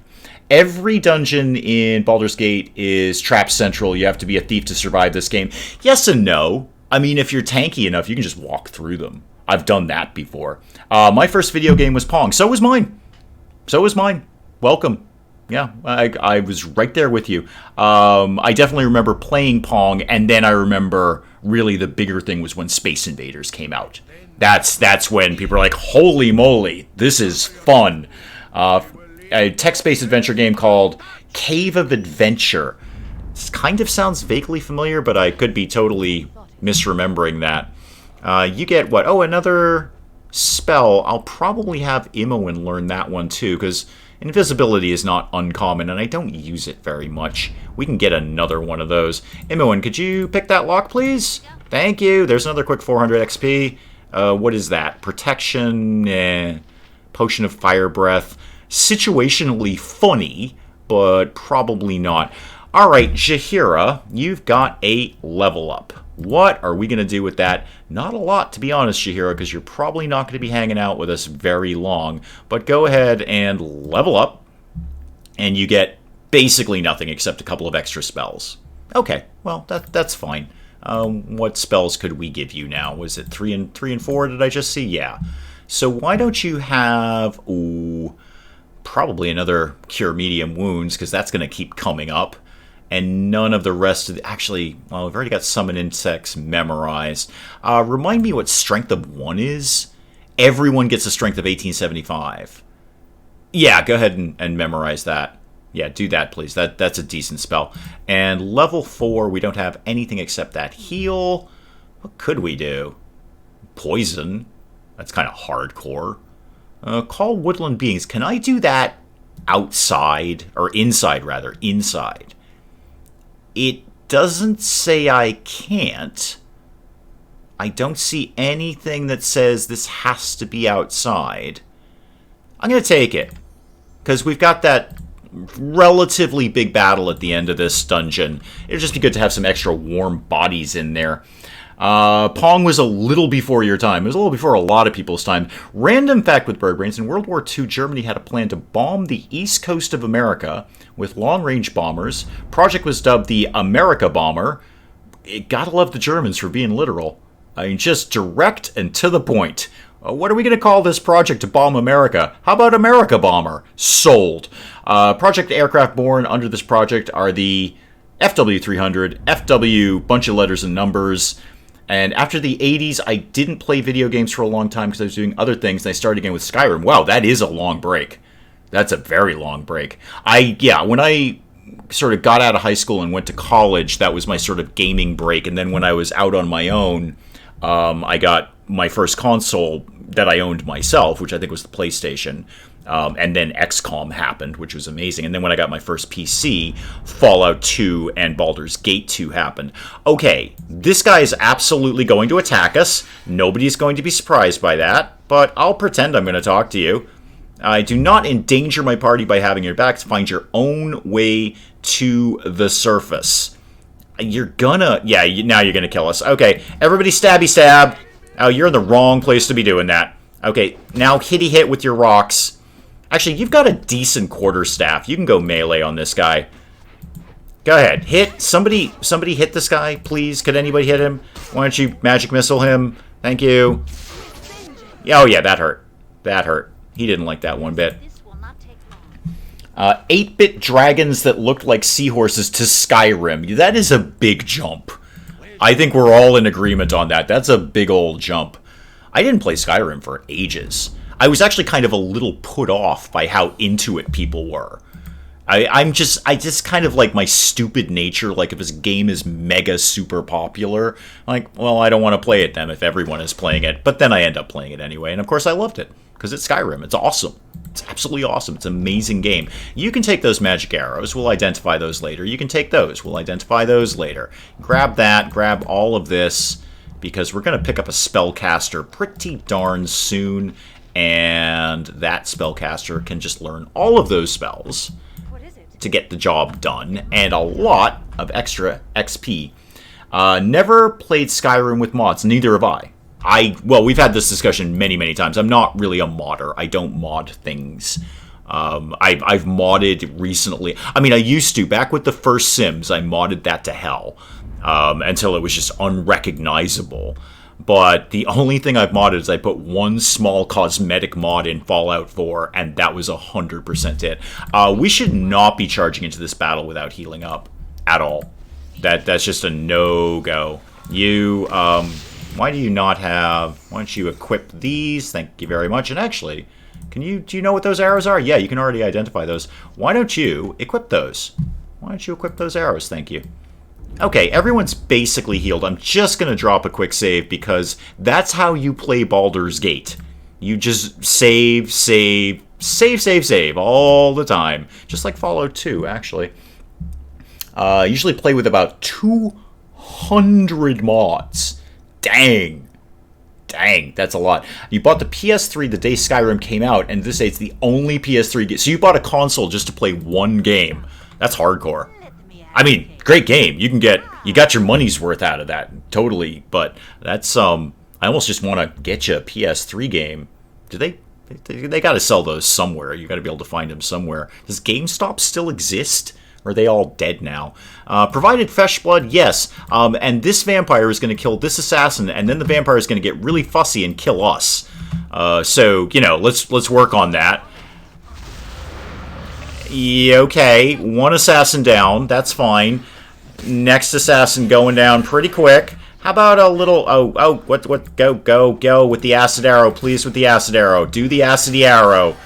Every dungeon in Baldur's Gate is trap central. You have to be a thief to survive this game. Yes and no. If you're tanky enough, you can just walk through them. I've done that before. My first video game was Pong. So was mine. Welcome. Yeah, I was right there with you. I definitely remember playing Pong, and then I remember really the bigger thing was when Space Invaders came out. That's when people were like, holy moly, this is fun. A text-based adventure game called Cave of Adventure. This kind of sounds vaguely familiar, but I could be totally misremembering that. You get what? Oh, another spell. I'll probably have Imoen learn that one too, because invisibility is not uncommon, and I don't use it very much. We can get another one of those. Imoen, could you pick that lock, please? Thank you. There's another quick 400 XP. What is that? Protection, Potion of Fire Breath. Situationally funny, but probably not. Alright, Jaheira, you've got a level up. What are we going to do with that? Not a lot, to be honest, Jaheira, because you're probably not going to be hanging out with us very long. But go ahead and level up, and you get basically nothing except a couple of extra spells. Okay, well, that's fine. What spells could we give you now? Was it 3 and 4? Did I just see? Yeah. So why don't you have... Ooh, probably another Cure Medium Wounds, because that's going to keep coming up. And none of the rest of the... Actually, well, we've already got Summon Insects memorized. Remind me what Strength of 1 is? Everyone gets a Strength of 1875. Yeah, go ahead and memorize that. Yeah, do that, please. That's a decent spell. And level 4, we don't have anything except that heal. What could we do? Poison. That's kind of hardcore. Call woodland beings. Can I do that outside? Or inside, rather. Inside. It doesn't say I can't. I don't see anything that says this has to be outside. I'm going to take it. Because we've got that relatively big battle at the end of this dungeon. It'd just be good to have some extra warm bodies in there. Pong was a little before your time. It was a little before a lot of people's time. Random fact with bird brains. In World War II, Germany had a plan to bomb the east coast of America with long-range bombers. Project was dubbed the America Bomber. Gotta love the Germans for being literal. I mean, just direct and to the point. What are we going to call this project to bomb America? How about America Bomber? Sold. Project aircraft born under this project are the FW300, FW, bunch of letters and numbers. And after the 80s, I didn't play video games for a long time because I was doing other things, and I started again with Skyrim. Wow, that is a long break. That's a very long break. When I sort of got out of high school and went to college, that was my sort of gaming break. And then when I was out on my own, I got my first console that I owned myself, which I think was the PlayStation. And then XCOM happened, which was amazing. And then when I got my first PC, Fallout 2 and Baldur's Gate 2 happened. Okay, this guy is absolutely going to attack us. Nobody's going to be surprised by that, but I'll pretend I'm going to talk to you. I do not endanger my party by having your backs. Find your own way to the surface. You're gonna... Yeah, now you're gonna kill us. Okay, everybody stabby stab. Oh, you're in the wrong place to be doing that. Okay, now hitty hit with your rocks. Actually, you've got a decent quarterstaff. You can go melee on this guy. Go ahead. Hit. Somebody hit this guy, please. Could anybody hit him? Why don't you magic missile him? Thank you. Oh, yeah, that hurt. That hurt. He didn't like that one bit. 8-bit dragons that looked like seahorses to Skyrim. That is a big jump. I think we're all in agreement on that. That's a big old jump. I didn't play Skyrim for ages. I was actually kind of a little put off by how into it people were. I just kind of like my stupid nature, like if this game is mega super popular, like, well, I don't want to play it then if everyone is playing it, but then I end up playing it anyway, and of course I loved it, because it's Skyrim. It's awesome. It's absolutely awesome. It's an amazing game. You can take those magic arrows. We'll identify those later. You can take those. We'll identify those later. Grab that. Grab all of this, because we're going to pick up a spellcaster pretty darn soon, and that spellcaster can just learn all of those spells to get the job done, and a lot of extra XP. Never played Skyrim with mods. Neither have I. Well, we've had this discussion many, many times. I'm not really a modder. I don't mod things. I've modded recently. I mean, I used to. Back with the first Sims, I modded that to hell until it was just unrecognizable. But the only thing I've modded is I put one small cosmetic mod in Fallout 4, and that was 100% it. We should not be charging into this battle without healing up at all. That's just a no-go. You, why do you not have... Why don't you equip these? Thank you very much. And actually, do you know what those arrows are? Yeah, you can already identify those. Why don't you equip those? Why don't you equip those arrows? Thank you. Okay, everyone's basically healed. I'm just going to drop a quick save because that's how you play Baldur's Gate. You just save all the time. Just like Fallout 2, actually. Usually play with about 200 mods. Dang, that's a lot. You bought the PS3 the day Skyrim came out, and this day it's the only PS3 game. So you bought a console just to play one game. That's hardcore. I mean, great game. You got your money's worth out of that, totally. But that's I almost just want to get you a PS3 game. Do they got to sell those somewhere? You got to be able to find them somewhere. Does GameStop still exist? Or are they all dead now? Provided fresh blood, yes. And this vampire is going to kill this assassin, and then the vampire is going to get really fussy and kill us. So, you know, let's work on that. Yeah, okay, one assassin down. That's fine. Next assassin going down pretty quick. How about a little... Go with the acid arrow, please, with the acid arrow. Do the acidy arrow.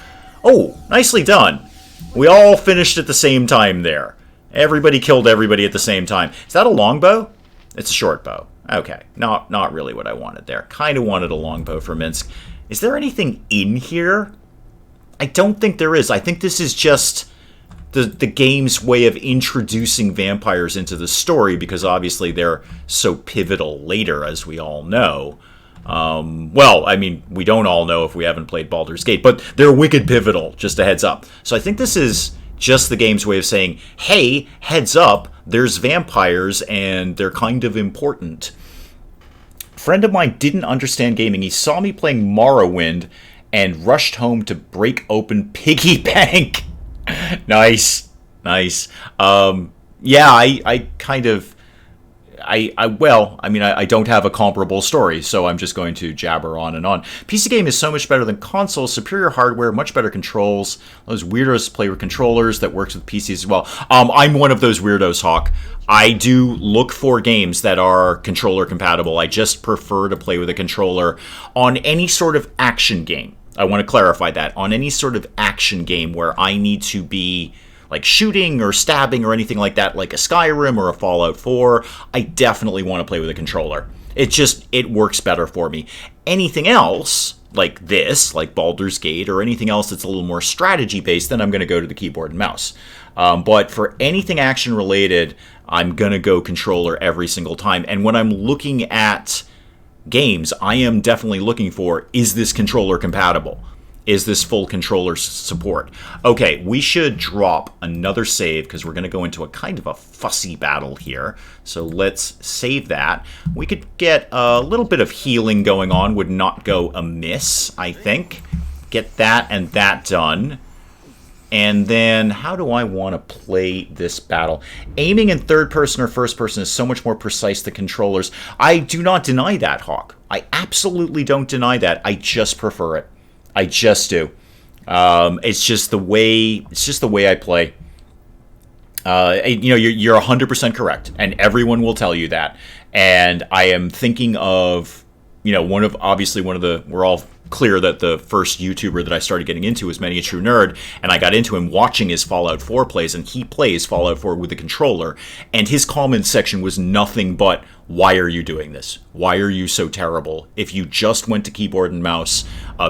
Oh, nicely done. We all finished at the same time there. Everybody killed everybody at the same time. Is that a longbow? It's a short bow. Okay, not really what I wanted there. Kind of wanted a longbow for Minsk. Is there anything in here? I don't think there is. I think this is just the game's way of introducing vampires into the story, because obviously they're so pivotal later, as we all know. Well, I mean, we don't all know if we haven't played Baldur's Gate, but they're wicked pivotal, just a heads up. So I think this is just the game's way of saying, hey, heads up, there's vampires, and they're kind of important. A friend of mine didn't understand gaming. He saw me playing Morrowind and rushed home to break open Piggy Bank. Nice. Yeah, I kind of... I don't have a comparable story, so I'm just going to jabber on and on. PC game is so much better than console, superior hardware, much better controls. Those weirdos play with controllers, that works with PCs as well. I'm one of those weirdos, Hawk. I do look for games that are controller compatible. I just prefer to play with a controller on any sort of action game. I want to clarify that. On any sort of action game where I need to be like shooting or stabbing or anything like that, like a Skyrim or a Fallout 4, I definitely want to play with a controller. It works better for me. Anything else, like this, like Baldur's Gate, or anything else that's a little more strategy-based, then I'm going to go to the keyboard and mouse. But for anything action-related, I'm going to go controller every single time. And when I'm looking at games, I am definitely looking for, is this controller compatible? Is this full controller support? Okay, we should drop another save because we're going to go into a kind of a fussy battle here. So let's save that. We could get a little bit of healing going on, would not go amiss, I think. Get that and that done. And then, how do I want to play this battle? Aiming in third person or first person is so much more precise than controllers. I do not deny that, Hawk. I absolutely don't deny that. I just prefer it. I just do. It's just the way I play. You're 100% correct, and everyone will tell you that. And I am thinking of, we're all clear that the first YouTuber that I started getting into was Many a True Nerd, and I got into him watching his Fallout 4 plays, and he plays Fallout 4 with a controller, and his comment section was nothing but, why are you doing this? Why are you so terrible? If you just went to keyboard and mouse,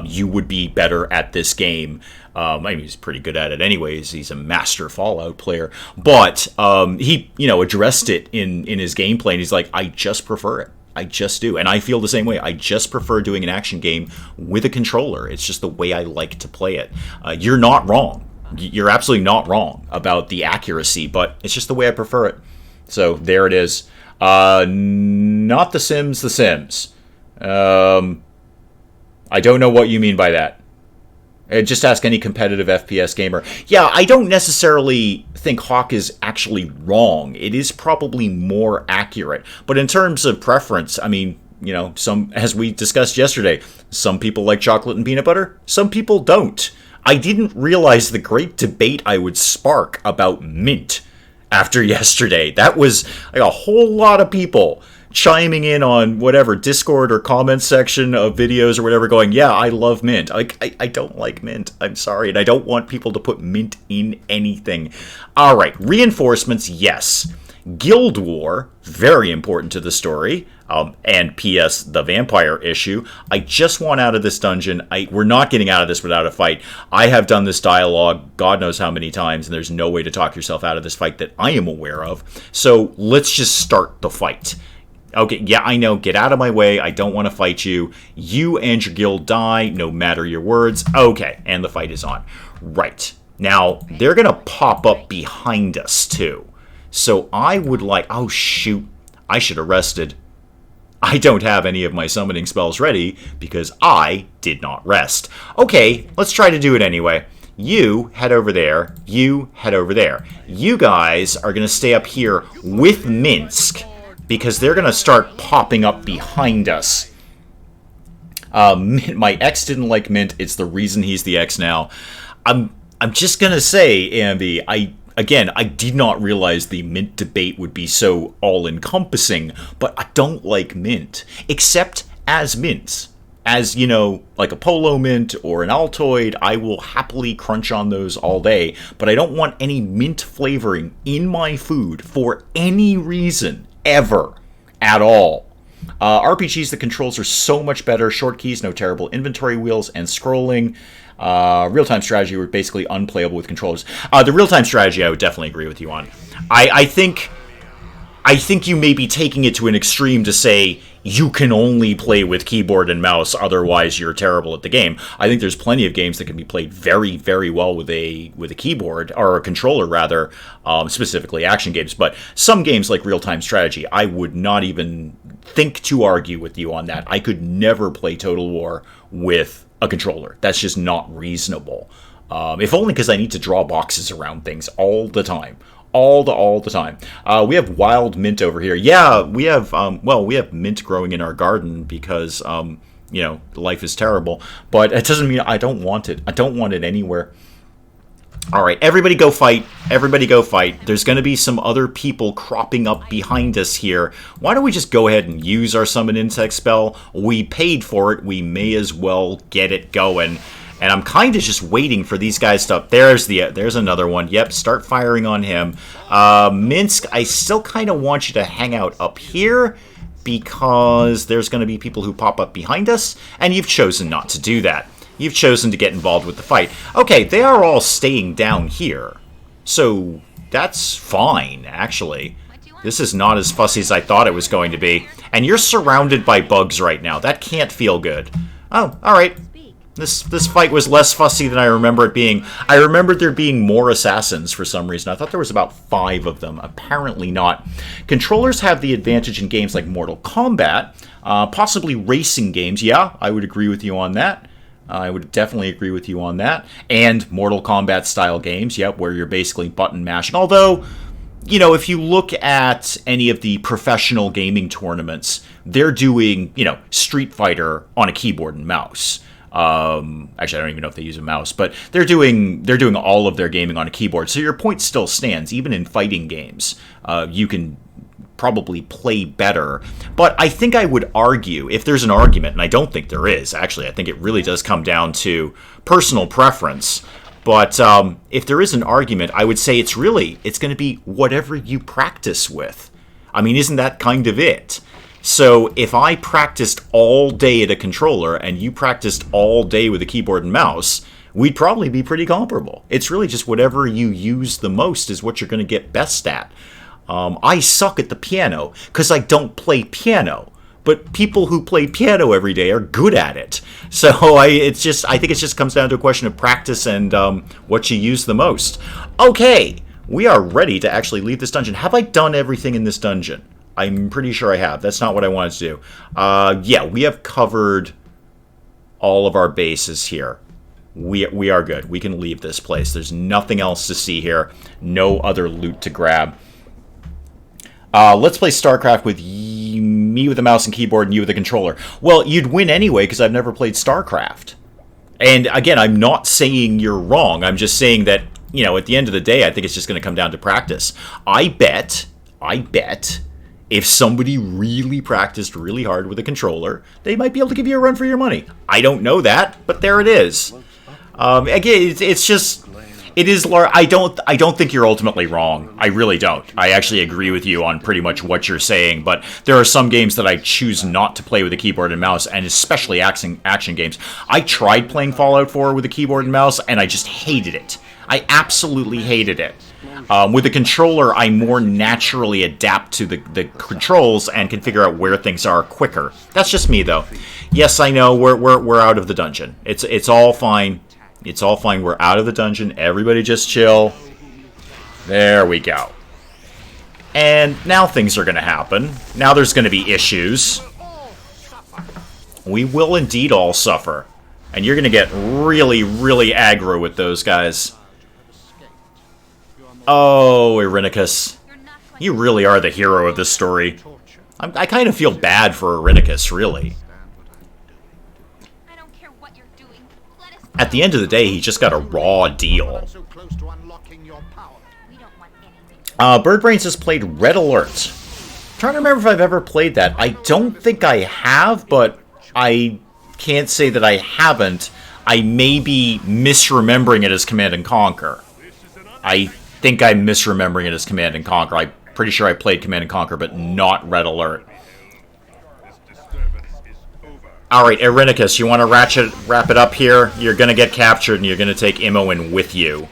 you would be better at this game. He's pretty good at it anyways. He's a master Fallout player. But he, addressed it in his gameplay, and he's like, I just prefer it. I just do. And I feel the same way. I just prefer doing an action game with a controller. It's just the way I like to play it. You're not wrong. You're absolutely not wrong about the accuracy, but it's just the way I prefer it. So there it is. Not The Sims, The Sims. I don't know what you mean by that. Just ask any competitive FPS gamer. Yeah, I don't necessarily think Hawk is actually wrong. It is probably more accurate. But in terms of preference, I mean, as we discussed yesterday, some people like chocolate and peanut butter, some people don't. I didn't realize the great debate I would spark about mint after yesterday. That was like a whole lot of people chiming in on whatever Discord or comment section of videos or whatever, going, yeah, I love mint. I don't like mint. I'm sorry. And I don't want people to put mint in anything. All right. Reinforcements, yes. Guild War, very important to the story. And P.S., the vampire issue. I just want out of this dungeon. We're not getting out of this without a fight. I have done this dialogue God knows how many times, and there's no way to talk yourself out of this fight that I am aware of. So let's just start the fight. Okay, yeah, I know. Get out of my way. I don't want to fight you. You and your guild die, no matter your words. Okay, and the fight is on. Right. Now, they're going to pop up behind us, too. So I would like... Oh, shoot. I should have rested. I don't have any of my summoning spells ready because I did not rest. Okay, let's try to do it anyway. You head over there. You head over there. You guys are going to stay up here with Minsk, because they're going to start popping up behind us. My ex didn't like Mint. It's the reason he's the ex now. I'm just going to say, Ambi, I did not realize the Mint debate would be so all-encompassing, but I don't like Mint, except as mints. As, like a Polo Mint or an Altoid, I will happily crunch on those all day, but I don't want any mint flavoring in my food for any reason, ever, at all. RPGs, the controls are so much better. Short keys, no terrible inventory wheels, and scrolling. Real-time strategy were basically unplayable with controllers. The real-time strategy, I would definitely agree with you on. I think you may be taking it to an extreme to say you can only play with keyboard and mouse, otherwise you're terrible at the game. I think there's plenty of games that can be played very, very well with a keyboard, or a controller rather, specifically action games. But some games like real-time strategy, I would not even think to argue with you on that. I could never play Total War with a controller. That's just not reasonable. If only because I need to draw boxes around things all the time. All the time. We have wild mint over here. Yeah, we have mint growing in our garden because life is terrible. But it doesn't mean I don't want it. I don't want it anywhere. All right, everybody go fight. Everybody go fight. There's going to be some other people cropping up behind us here. Why don't we just go ahead and use our summon insect spell? We paid for it. We may as well get it going. And I'm kind of just waiting for these guys to... There's another one. Yep, start firing on him. Minsk, I still kind of want you to hang out up here, because there's going to be people who pop up behind us, and you've chosen not to do that. You've chosen to get involved with the fight. Okay, they are all staying down here. So that's fine, actually. This is not as fussy as I thought it was going to be. And you're surrounded by bugs right now. That can't feel good. Oh, alright. This fight was less fussy than I remember it being. I remembered there being more assassins for some reason. I thought there was about 5 of them. Apparently not. Controllers have the advantage in games like Mortal Kombat, possibly racing games. Yeah, I would agree with you on that. I would definitely agree with you on that. And Mortal Kombat style games, yep, where you're basically button mashing. Although, if you look at any of the professional gaming tournaments, they're doing, Street Fighter on a keyboard and mouse. Actually, I don't even know if they use a mouse, but they're doing all of their gaming on a keyboard. So your point still stands, even in fighting games. You can probably play better. But I think I would argue, if there's an argument, and I don't think there is, actually, I think it really does come down to personal preference. But if there is an argument, I would say it's going to be whatever you practice with. I mean, isn't that kind of it? So if I practiced all day at a controller and you practiced all day with a keyboard and mouse, we'd probably be pretty comparable. It's really just whatever you use the most is what you're going to get best at. I suck at the piano because I don't play piano. But people who play piano every day are good at it. So I think it just comes down to a question of practice and what you use the most. Okay, we are ready to actually leave this dungeon. Have I done everything in this dungeon? I'm pretty sure I have. That's not what I wanted to do. Yeah, we have covered all of our bases here. We are good. We can leave this place. There's nothing else to see here. No other loot to grab. Let's play StarCraft with me with a mouse and keyboard and you with a controller. Well, you'd win anyway because I've never played StarCraft. And again, I'm not saying you're wrong. I'm just saying that, at the end of the day, I think it's just going to come down to practice. I bet, if somebody really practiced really hard with a controller, they might be able to give you a run for your money. I don't know that, but there it is. Again, it's just... It is. I don't think you're ultimately wrong. I really don't. I actually agree with you on pretty much what you're saying. But there are some games that I choose not to play with a keyboard and mouse, and especially action games. I tried playing Fallout 4 with a keyboard and mouse, and I just hated it. I absolutely hated it. With a controller, I more naturally adapt to the controls and can figure out where things are quicker. That's just me, though. Yes, I know we're out of the dungeon. It's all fine. It's all fine. We're out of the dungeon. Everybody just chill. There we go. And now things are going to happen. Now there's going to be issues. We will indeed all suffer. And you're going to get really, really aggro with those guys. Oh, Irenicus. You really are the hero of this story. I kind of feel bad for Irenicus, really. At the end of the day, he just got a raw deal. Birdbrains has played Red Alert. I'm trying to remember if I've ever played that. I don't think I have, but I can't say that I haven't. I may be misremembering it as Command & Conquer. I think I'm misremembering it as Command & Conquer. I'm pretty sure I played Command & Conquer, but not Red Alert. Alright, Irenicus, you want to wrap it up here? You're going to get captured, and you're going to take Imoen with you.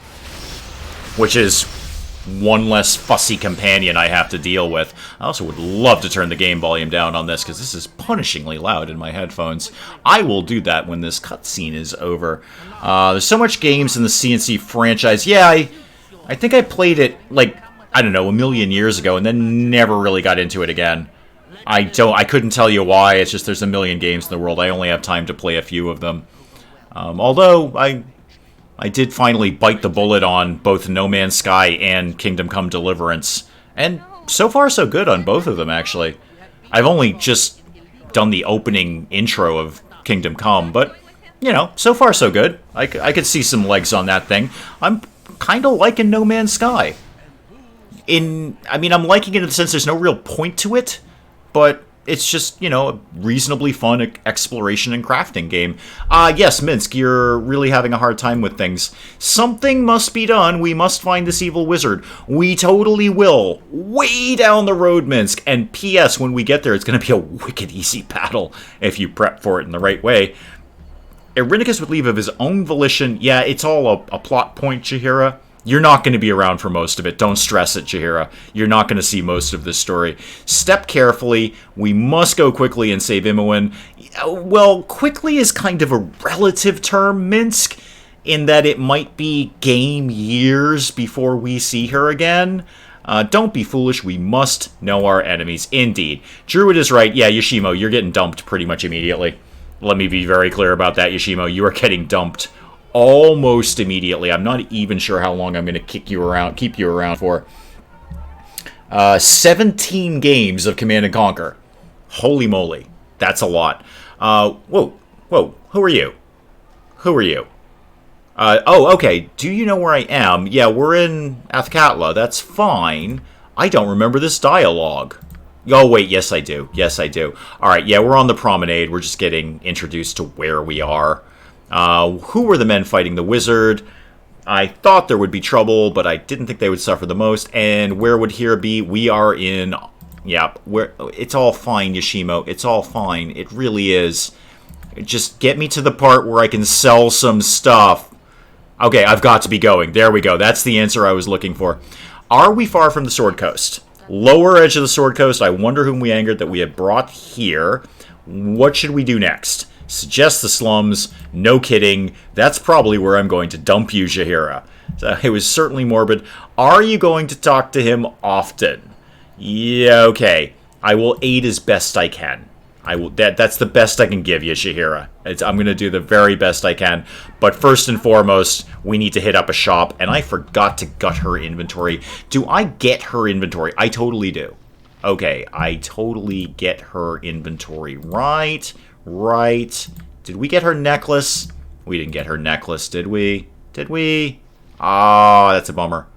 Which is one less fussy companion I have to deal with. I also would love to turn the game volume down on this, because this is punishingly loud in my headphones. I will do that when this cutscene is over. There's so much games in the CNC franchise. Yeah, I think I played it, like, I don't know, a million years ago, and then never really got into it again. I couldn't tell you why. It's just there's a million games in the world. I only have time to play a few of them. Although I did finally bite the bullet on both No Man's Sky and Kingdom Come Deliverance. And so far so good on both of them, actually. I've only just done the opening intro of Kingdom Come, but, you know, so far so good. I could see some legs on that thing. I'm kind of liking No Man's Sky. I'm liking it in the sense there's no real point to it, but it's just, you know, a reasonably fun exploration and crafting game. Yes, Minsk, you're really having a hard time with things. Something must be done. We must find this evil wizard. We totally will. Way down the road, Minsk. And P.S., when we get there, it's going to be a wicked easy battle if you prep for it in the right way. Irenicus would leave of his own volition. Yeah, it's all a plot point, Jaheira. You're not going to be around for most of it. Don't stress it, Jaheira. You're not going to see most of this story. Step carefully. We must go quickly and save Imoen. Well, quickly is kind of a relative term, Minsk, in that it might be game years before we see her again. Don't be foolish. We must know our enemies. Indeed. Druid is right. Yeah, Yoshimo, you're getting dumped pretty much immediately. Let me be very clear about that, Yoshimo. You are getting dumped almost immediately. I'm not even sure how long I'm going to keep you around for. 17 games of Command & Conquer. Holy moly. That's a lot. Whoa. Who are you? Okay. Do you know where I am? Yeah, we're in Athkatla. That's fine. I don't remember this dialogue. Oh, wait. Yes, I do. Alright, yeah, we're on the promenade. We're just getting introduced to where we are. Who were the men fighting the wizard? I thought there would be trouble, but I didn't think they would suffer the most. And where would here be? We are in... Yep, it's all fine, Yoshimo. It's all fine. It really is. Just get me to the part where I can sell some stuff. Okay, I've got to be going. There we go. That's the answer I was looking for. Are we far from the Sword Coast? Lower edge of the Sword Coast. I wonder whom we angered that we had brought here. What should we do next? Suggest the slums. No kidding. That's probably where I'm going to dump you, Jaheira. So it was certainly morbid. Are you going to talk to him often? Yeah, okay. I will aid as best I can. That's the best I can give you, Jaheira. I'm going to do the very best I can. But first and foremost, we need to hit up a shop. And I forgot to gut her inventory. Do I get her inventory? I totally do. Okay, I totally get her inventory. Right. Did we get her necklace? We didn't get her necklace, did we? Ah, that's a bummer.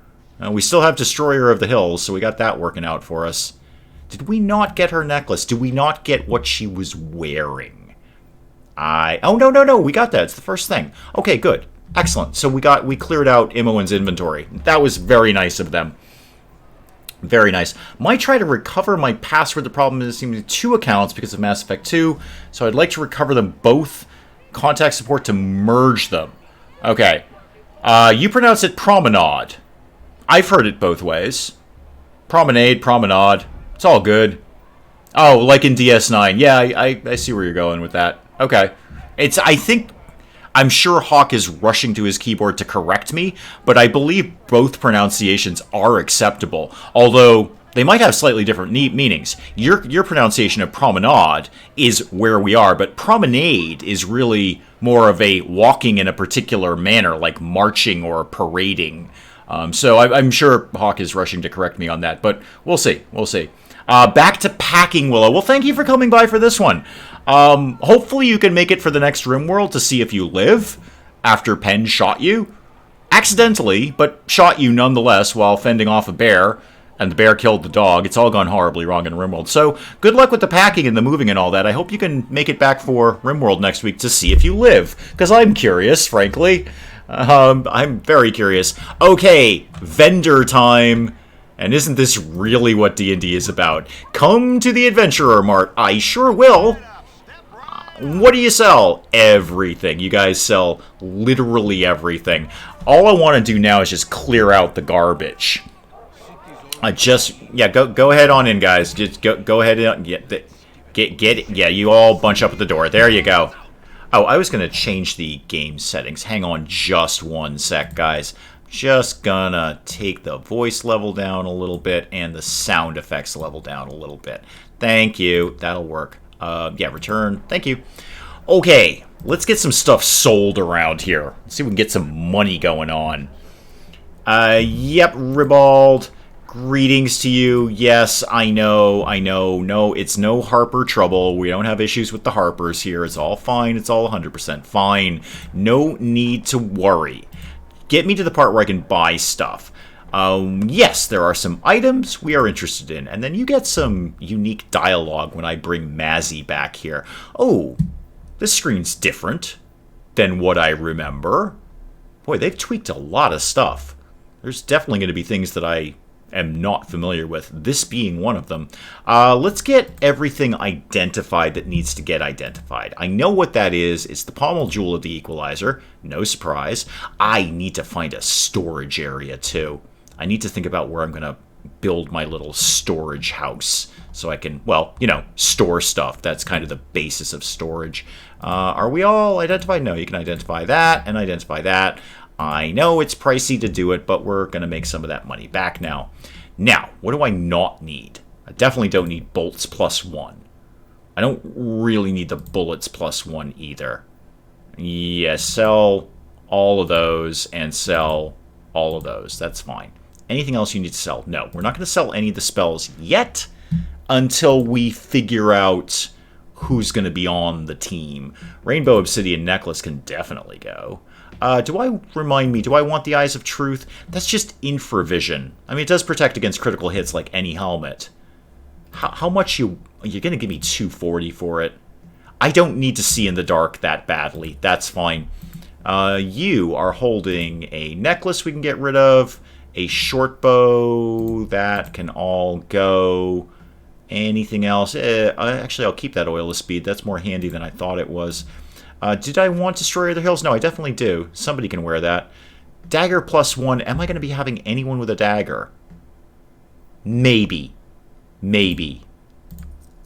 We still have Destroyer of the Hills, so we got that working out for us. Did we not get her necklace? Did we not get what she was wearing? Oh, no, we got that. It's the first thing. Okay, good. Excellent. So we cleared out Imoen's inventory. That was very nice of them. Very nice. Might try to recover my password. The problem is it seems to be 2 accounts because of Mass Effect 2. So I'd like to recover them both. Contact support to merge them. Okay. You pronounce it promenade. I've heard it both ways. Promenade. It's all good. Oh, like in DS9. Yeah, I see where you're going with that. Okay. I'm sure Hawk is rushing to his keyboard to correct me, but I believe both pronunciations are acceptable. Although, They might have slightly different meanings. Your pronunciation of promenade is where we are, but promenade is really more of a walking in a particular manner, like marching or parading. So I'm sure Hawk is rushing to correct me on that, but we'll see. We'll see. Back to packing, Willow. Well, thank you for coming by for this one. Hopefully you can make it for the next RimWorld to see if you live after Penn shot you. Accidentally, but shot you nonetheless while fending off a bear, and the bear killed the dog. It's all gone horribly wrong in RimWorld. So good luck with the packing and the moving and all that. I hope you can make it back for RimWorld next week to see if you live, because I'm curious, frankly. I'm very curious. Okay, vendor time. And isn't this really what D&D is about? Come to the Adventurer Mart. I sure will. What do you sell? Everything. You guys sell literally everything. All I want to do now is just clear out the garbage. Go ahead on in, guys. Just go ahead and get you all bunch up at the door. There you go. Oh, I was gonna change the game settings. Hang on just one sec, guys. Just gonna take the voice level down a little bit and the sound effects level down a little bit. Thank you. That'll work. Return. Thank you. Okay, let's get some stuff sold around here. Let's see if we can get some money going on. Yep, Ribald. Greetings to you. Yes, I know. No, it's no Harper trouble. We don't have issues with the Harpers here. It's all fine. It's all 100% fine. No need to worry. Get me to the part where I can buy stuff. Yes, there are some items we are interested in. And then you get some unique dialogue when I bring Mazzy back here. Oh, this screen's different than what I remember. Boy, they've tweaked a lot of stuff. There's definitely going to be things that I am not familiar with, this being one of them. Let's get everything identified that needs to get identified. I know what that is. It's the pommel jewel of the equalizer. No surprise. I need to find a storage area, too. I need to think about where I'm going to build my little storage house so I can, store stuff. That's kind of the basis of storage. Are we all identified? No, you can identify that and identify that. I know it's pricey to do it, but we're going to make some of that money back now. Now, what do I not need? I definitely don't need bolts +1. I don't really need the bullets +1 either. Yeah, sell all of those and sell all of those. That's fine. Anything else you need to sell? No, we're not going to sell any of the spells yet until we figure out who's going to be on the team. Rainbow Obsidian Necklace can definitely go. Do I want the Eyes of Truth? That's just infravision. I mean, it does protect against critical hits like any helmet. How much you're going to give me 240 for it? I don't need to see in the dark that badly. That's fine. You are holding a necklace we can get rid of. A short bow. That can all go. Anything else? Actually, I'll keep that Oil of Speed. That's more handy than I thought it was. Did I want Destroyer of the Hills? No, I definitely do. Somebody can wear that. Dagger +1. Am I going to be having anyone with a dagger? Maybe.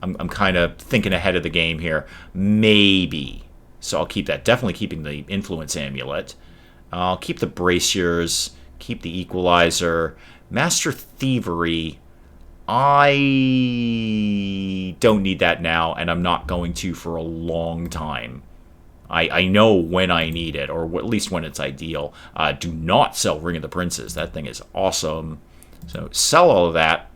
I'm kind of thinking ahead of the game here. Maybe. So I'll keep that. Definitely keeping the Influence Amulet. I'll keep the Braciers. Keep the Equalizer. Master Thievery. I don't need that now, and I'm not going to for a long time. I know when I need it, or at least when it's ideal. Do not sell Ring of the Princes. That thing is awesome. So sell all of that.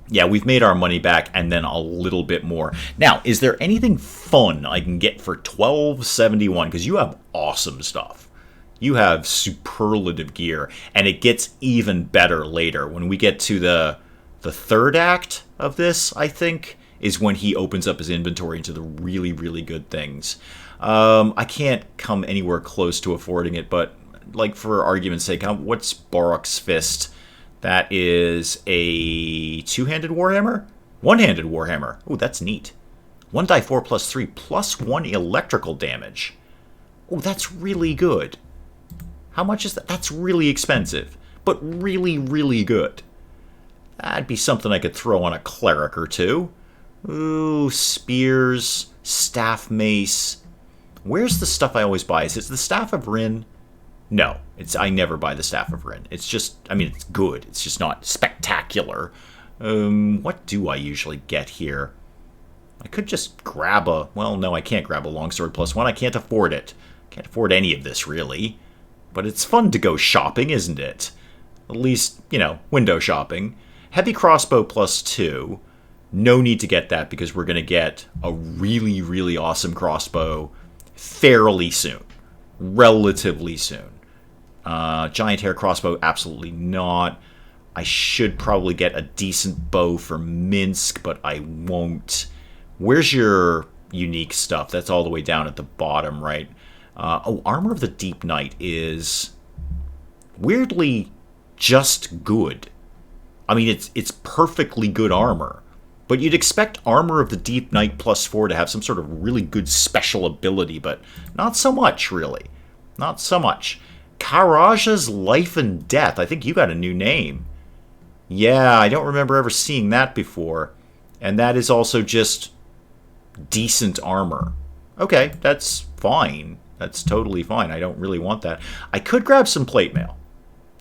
Yeah, we've made our money back, and then a little bit more. Now, is there anything fun I can get for $12.71? Because you have awesome stuff. You have superlative gear, and it gets even better later. When we get to the third act of this, I think, is when he opens up his inventory into the really, really good things. I can't come anywhere close to affording it, but like for argument's sake, what's Barrock's Fist? That is a two-handed warhammer? One-handed warhammer. Oh, that's neat. 1 die 4 +3 +1 electrical damage. Oh, that's really good. How much is that? That's really expensive, but really, really good. That'd be something I could throw on a cleric or two. Ooh, spears, staff mace. Where's the stuff I always buy? Is it the Staff of Rin? No, I never buy the Staff of Rin. It's just, it's good. It's just not spectacular. What do I usually get here? I could just grab a... Well, no, I can't grab a longsword +1. I can't afford it. Can't afford any of this, really. But it's fun to go shopping, isn't it? At least, you know, window shopping. Heavy crossbow +2. No need to get that because we're going to get a really, really awesome crossbow fairly soon. Relatively soon. Giant hair crossbow, absolutely not. I should probably get a decent bow for Minsk, but I won't. Where's your unique stuff? That's all the way down at the bottom, right? Armor of the Deep Knight is weirdly just good. I mean, it's perfectly good armor. But you'd expect Armor of the Deep Knight +4 to have some sort of really good special ability, but not so much, really. Not so much. Karaja's Life and Death. I think you got a new name. Yeah, I don't remember ever seeing that before. And that is also just decent armor. Okay, that's fine. That's totally fine. I don't really want that. I could grab some plate mail.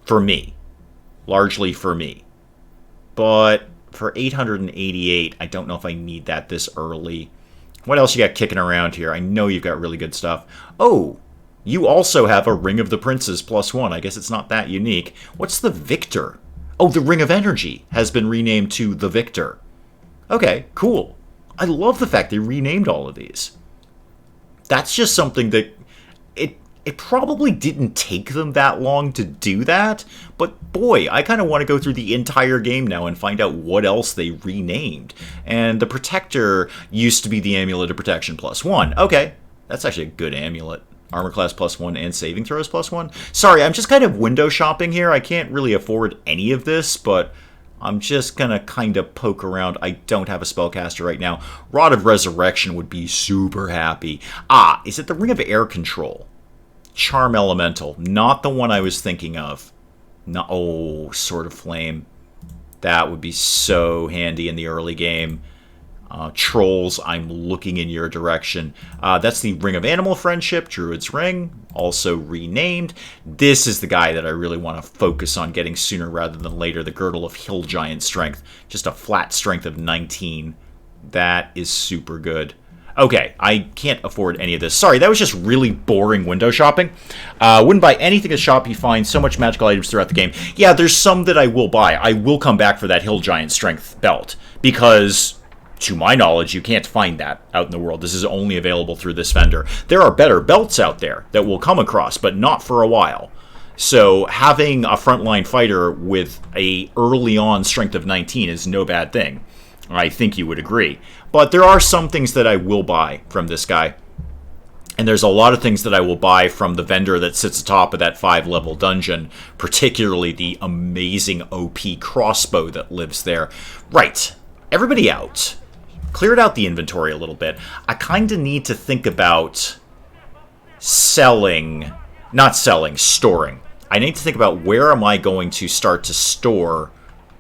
For me. Largely for me. But for 888, I don't know if I need that this early. What else you got kicking around here? I know you've got really good stuff. Oh, you also have a Ring of the Princes +1. I guess it's not that unique. What's the Victor? Oh, the Ring of Energy has been renamed to the Victor. Okay, cool. I love the fact they renamed all of these. That's just something that... It probably didn't take them that long to do that, but boy, I kind of want to go through the entire game now and find out what else they renamed. And the Protector used to be the Amulet of Protection +1. Okay, that's actually a good amulet. Armor class +1 and saving throws +1. Sorry, I'm just kind of window shopping here. I can't really afford any of this, but I'm just gonna kind of poke around. I don't have a spellcaster right now. Rod of Resurrection would be super happy. Ah, is it the Ring of Air Control? Charm Elemental. Not the one I was thinking of. No, oh, Sword of Flame. That would be so handy in the early game. Trolls, I'm looking in your direction. That's the Ring of Animal Friendship, Druid's Ring, also renamed. This is the guy that I really want to focus on getting sooner rather than later, the Girdle of Hill Giant Strength. Just a flat strength of 19. That is super good. Okay, I can't afford any of this. Sorry, that was just really boring window shopping. Wouldn't buy anything at the shop. You find so much magical items throughout the game. Yeah, there's some that I will buy. I will come back for that Hill Giant Strength belt, because to my knowledge, you can't find that out in the world. This is only available through this vendor. There are better belts out there that we'll come across, but not for a while. So having a frontline fighter with a early on strength of 19 is no bad thing. I think you would agree. But there are some things that I will buy from this guy. And there's a lot of things that I will buy from the vendor that sits atop of that 5-level dungeon, particularly the amazing OP crossbow that lives there. Right, everybody out. Cleared out the inventory a little bit. I kind of need to think about storing. I need to think about where am I going to start to store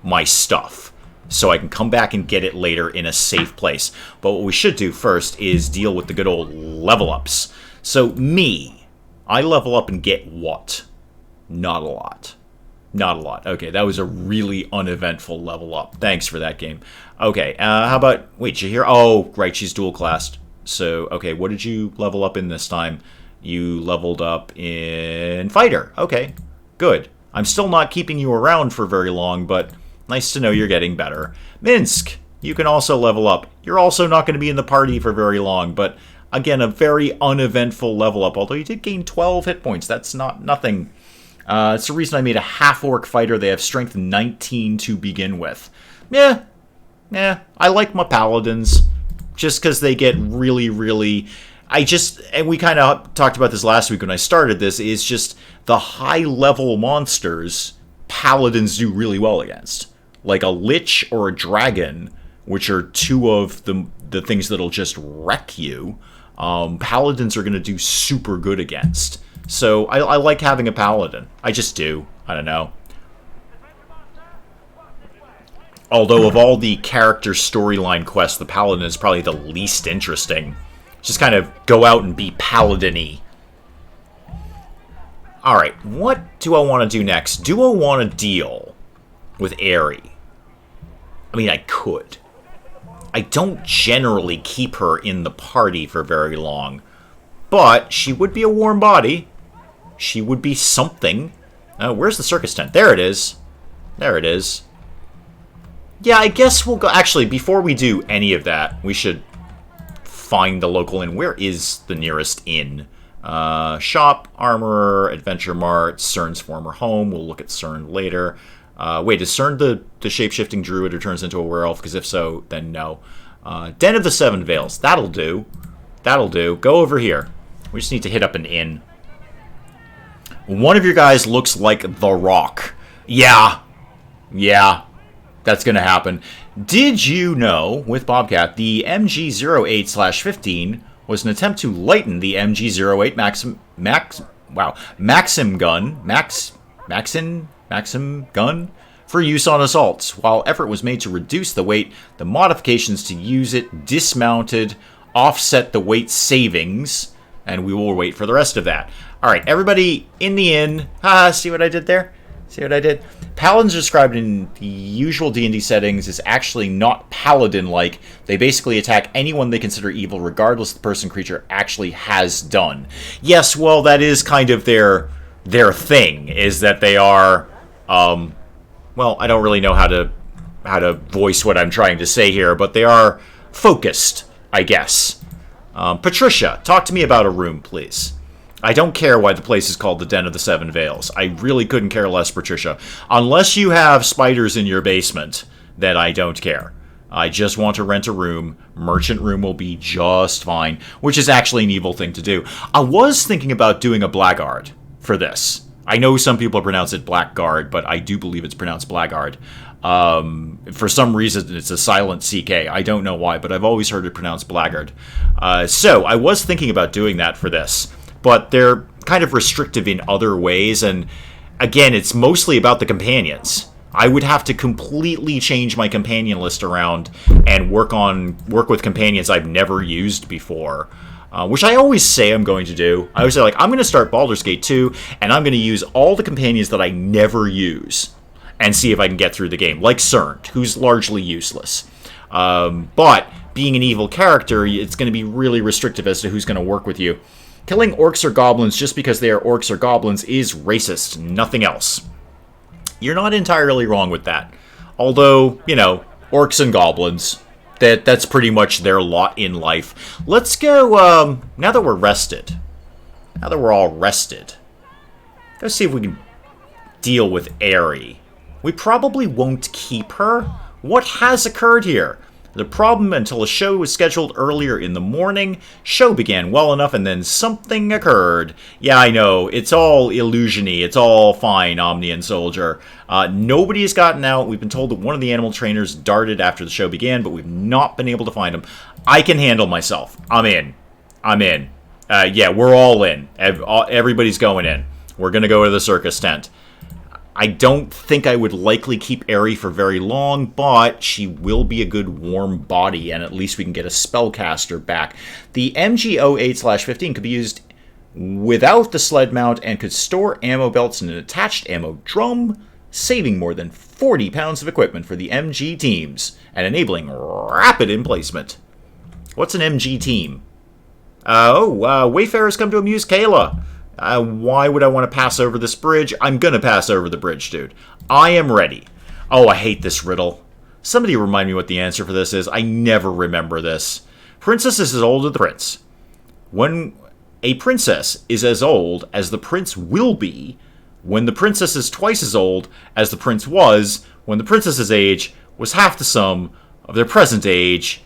my stuff, so I can come back and get it later in a safe place. But what we should do first is deal with the good old level ups. So I level up and get what? Not a lot. Not a lot. Okay, that was a really uneventful level up. Thanks for that game. Okay, how about... Wait, you hear? Oh, right, she's dual classed. So, okay, what did you level up in this time? You leveled up in Fighter. Okay, good. I'm still not keeping you around for very long, but nice to know you're getting better. Minsk, you can also level up. You're also not going to be in the party for very long, but again, a very uneventful level up, although you did gain 12 hit points. That's not nothing. It's the reason I made a half-orc fighter. They have strength 19 to begin with. Yeah, I like my paladins, just because they get really, really... and we kind of talked about this last week when I started this, is just the high-level monsters paladins do really well against. Like a Lich or a dragon, which are two of the things that'll just wreck you, paladins are going to do super good against. So I like having a paladin. I just do. I don't know. Although of all the character storyline quests, the paladin is probably the least interesting. Just kind of go out and be paladin-y. Alright, what do I want to do next? Do I want to deal with Aerie? I mean, I could. I don't generally keep her in the party for very long. But she would be a warm body. She would be something. Where's the circus tent? There it is. There it is. Yeah, I guess we'll go... Actually, before we do any of that, we should find the local inn. Where is the nearest inn? Shop, Armorer, Adventure Mart, Cern's former home. We'll look at Cern later. Wait, is Cern the shape-shifting druid who turns into a werewolf? Because if so, then no. Den of the Seven Veils. That'll do. That'll do. Go over here. We just need to hit up an inn. One of your guys looks like The Rock. Yeah. Yeah. That's going to happen. Did you know, with Bobcat, the MG08/15 was an attempt to lighten the MG08 Maxim gun for use on assaults. While effort was made to reduce the weight, the modifications to use it dismounted, offset the weight savings, and we will wait for the rest of that. All right, everybody in the inn. See what I did there? See what I did? Paladins described in the usual D&D settings is actually not paladin-like. They basically attack anyone they consider evil, regardless of the person creature actually has done. Yes, well, that is kind of their thing, is that they are, well, I don't really know how to voice what I'm trying to say here, but they are focused, I guess. Patricia, talk to me about a room, please. I don't care why the place is called the Den of the Seven Veils. I really couldn't care less, Patricia. Unless you have spiders in your basement, then I don't care. I just want to rent a room. Merchant room will be just fine, which is actually an evil thing to do. I was thinking about doing a blackguard for this. I know some people pronounce it blackguard, but I do believe it's pronounced blackguard. For some reason, it's a silent CK. I don't know why, but I've always heard it pronounced blackguard. So I was thinking about doing that for this. But they're kind of restrictive in other ways, and again, it's mostly about the companions. I would have to completely change my companion list around and work with companions I've never used before, which I always say I'm going to do. I always say, like, I'm going to start Baldur's Gate 2, and I'm going to use all the companions that I never use and see if I can get through the game, like Cern, who's largely useless. But being an evil character, it's going to be really restrictive as to who's going to work with you. Killing orcs or goblins just because they are orcs or goblins is racist, nothing else. You're not entirely wrong with that. Although, you know, orcs and goblins, that's pretty much their lot in life. Let's go, now that we're rested, now that we're all rested, let's see if we can deal with Aerie. We probably won't keep her. What has occurred here? The problem until a show was scheduled earlier in the morning. Show began well enough and then something occurred. Yeah, I know. It's all illusion-y. It's all fine, Omnian Soldier. Nobody has gotten out. We've been told that one of the animal trainers darted after the show began, but we've not been able to find him. I can handle myself. I'm in. I'm in. Yeah, we're all in. Everybody's going in. We're going to go to the circus tent. I don't think I would likely keep Aerie for very long, but she will be a good warm body, and at least we can get a spellcaster back. The MG08/15 could be used without the sled mount and could store ammo belts in an attached ammo drum, saving more than 40 pounds of equipment for the MG teams and enabling rapid emplacement. What's an MG team? Wayfarers come to amuse Kayla. Why would I want to pass over this bridge? I'm going to pass over the bridge, dude. I am ready. Oh, I hate this riddle. Somebody remind me what the answer for this is. I never remember this. Princess is as old as the prince. When a princess is as old as the prince will be, when the princess is twice as old as the prince was, when the princess's age was half the sum of their present age,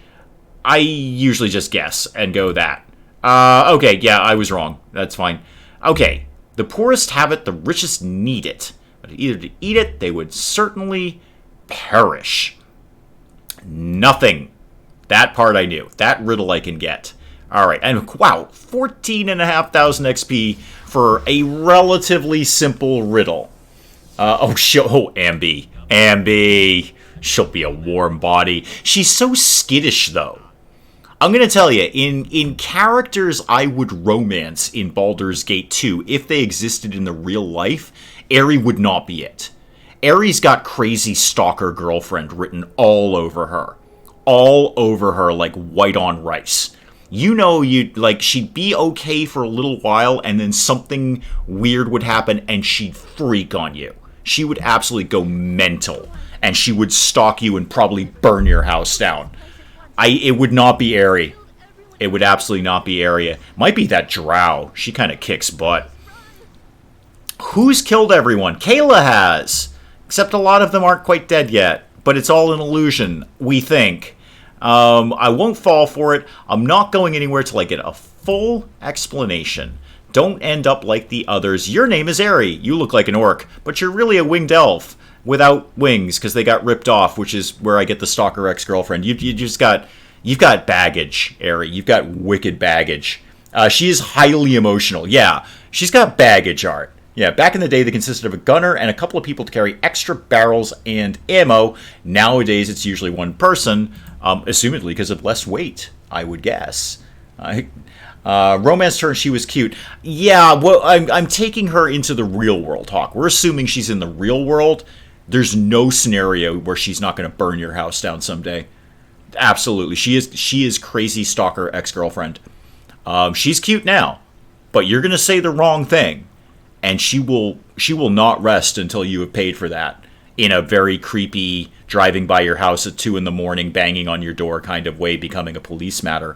I usually just guess and go that. Okay, yeah, I was wrong. That's fine. Okay, the poorest have it, the richest need it. But either to eat it, they would certainly perish. Nothing. That part I knew. That riddle I can get. Alright, and wow, 14,500 XP for a relatively simple riddle. Ambi. Ambi. She'll be a warm body. She's so skittish, though. I'm going to tell you, in characters I would romance in Baldur's Gate 2, if they existed in the real life, Aerie would not be it. Aries got crazy stalker girlfriend written all over her. All over her like white on rice. You know, she'd be okay for a little while and then something weird would happen and she'd freak on you. She would absolutely go mental and she would stalk you and probably burn your house down. It would not be Aerie. It would absolutely not be Aerie. Might be that drow. She kind of kicks butt. Who's killed everyone? Kayla has. Except a lot of them aren't quite dead yet. But it's all an illusion, we think. I won't fall for it. I'm not going anywhere till I get a full explanation. Don't end up like the others. Your name is Aerie. You look like an orc, but you're really a winged elf without wings because they got ripped off, which is where I get the stalker ex-girlfriend. You've got baggage, Aerie. You've got wicked baggage. She is highly emotional. Yeah, she's got baggage art. Yeah, back in the day, they consisted of a gunner and a couple of people to carry extra barrels and ammo. Nowadays, it's usually one person, assumedly because of less weight, I would guess. Romance her and she was cute. Yeah, well, I'm taking her into the real world, Hawk. We're assuming she's in the real world. There's no scenario where she's not going to burn your house down someday. Absolutely. She is crazy stalker ex-girlfriend. She's cute now, but you're going to say the wrong thing. And she will not rest until you have paid for that in a very creepy, driving by your house at 2 a.m, banging on your door kind of way, becoming a police matter.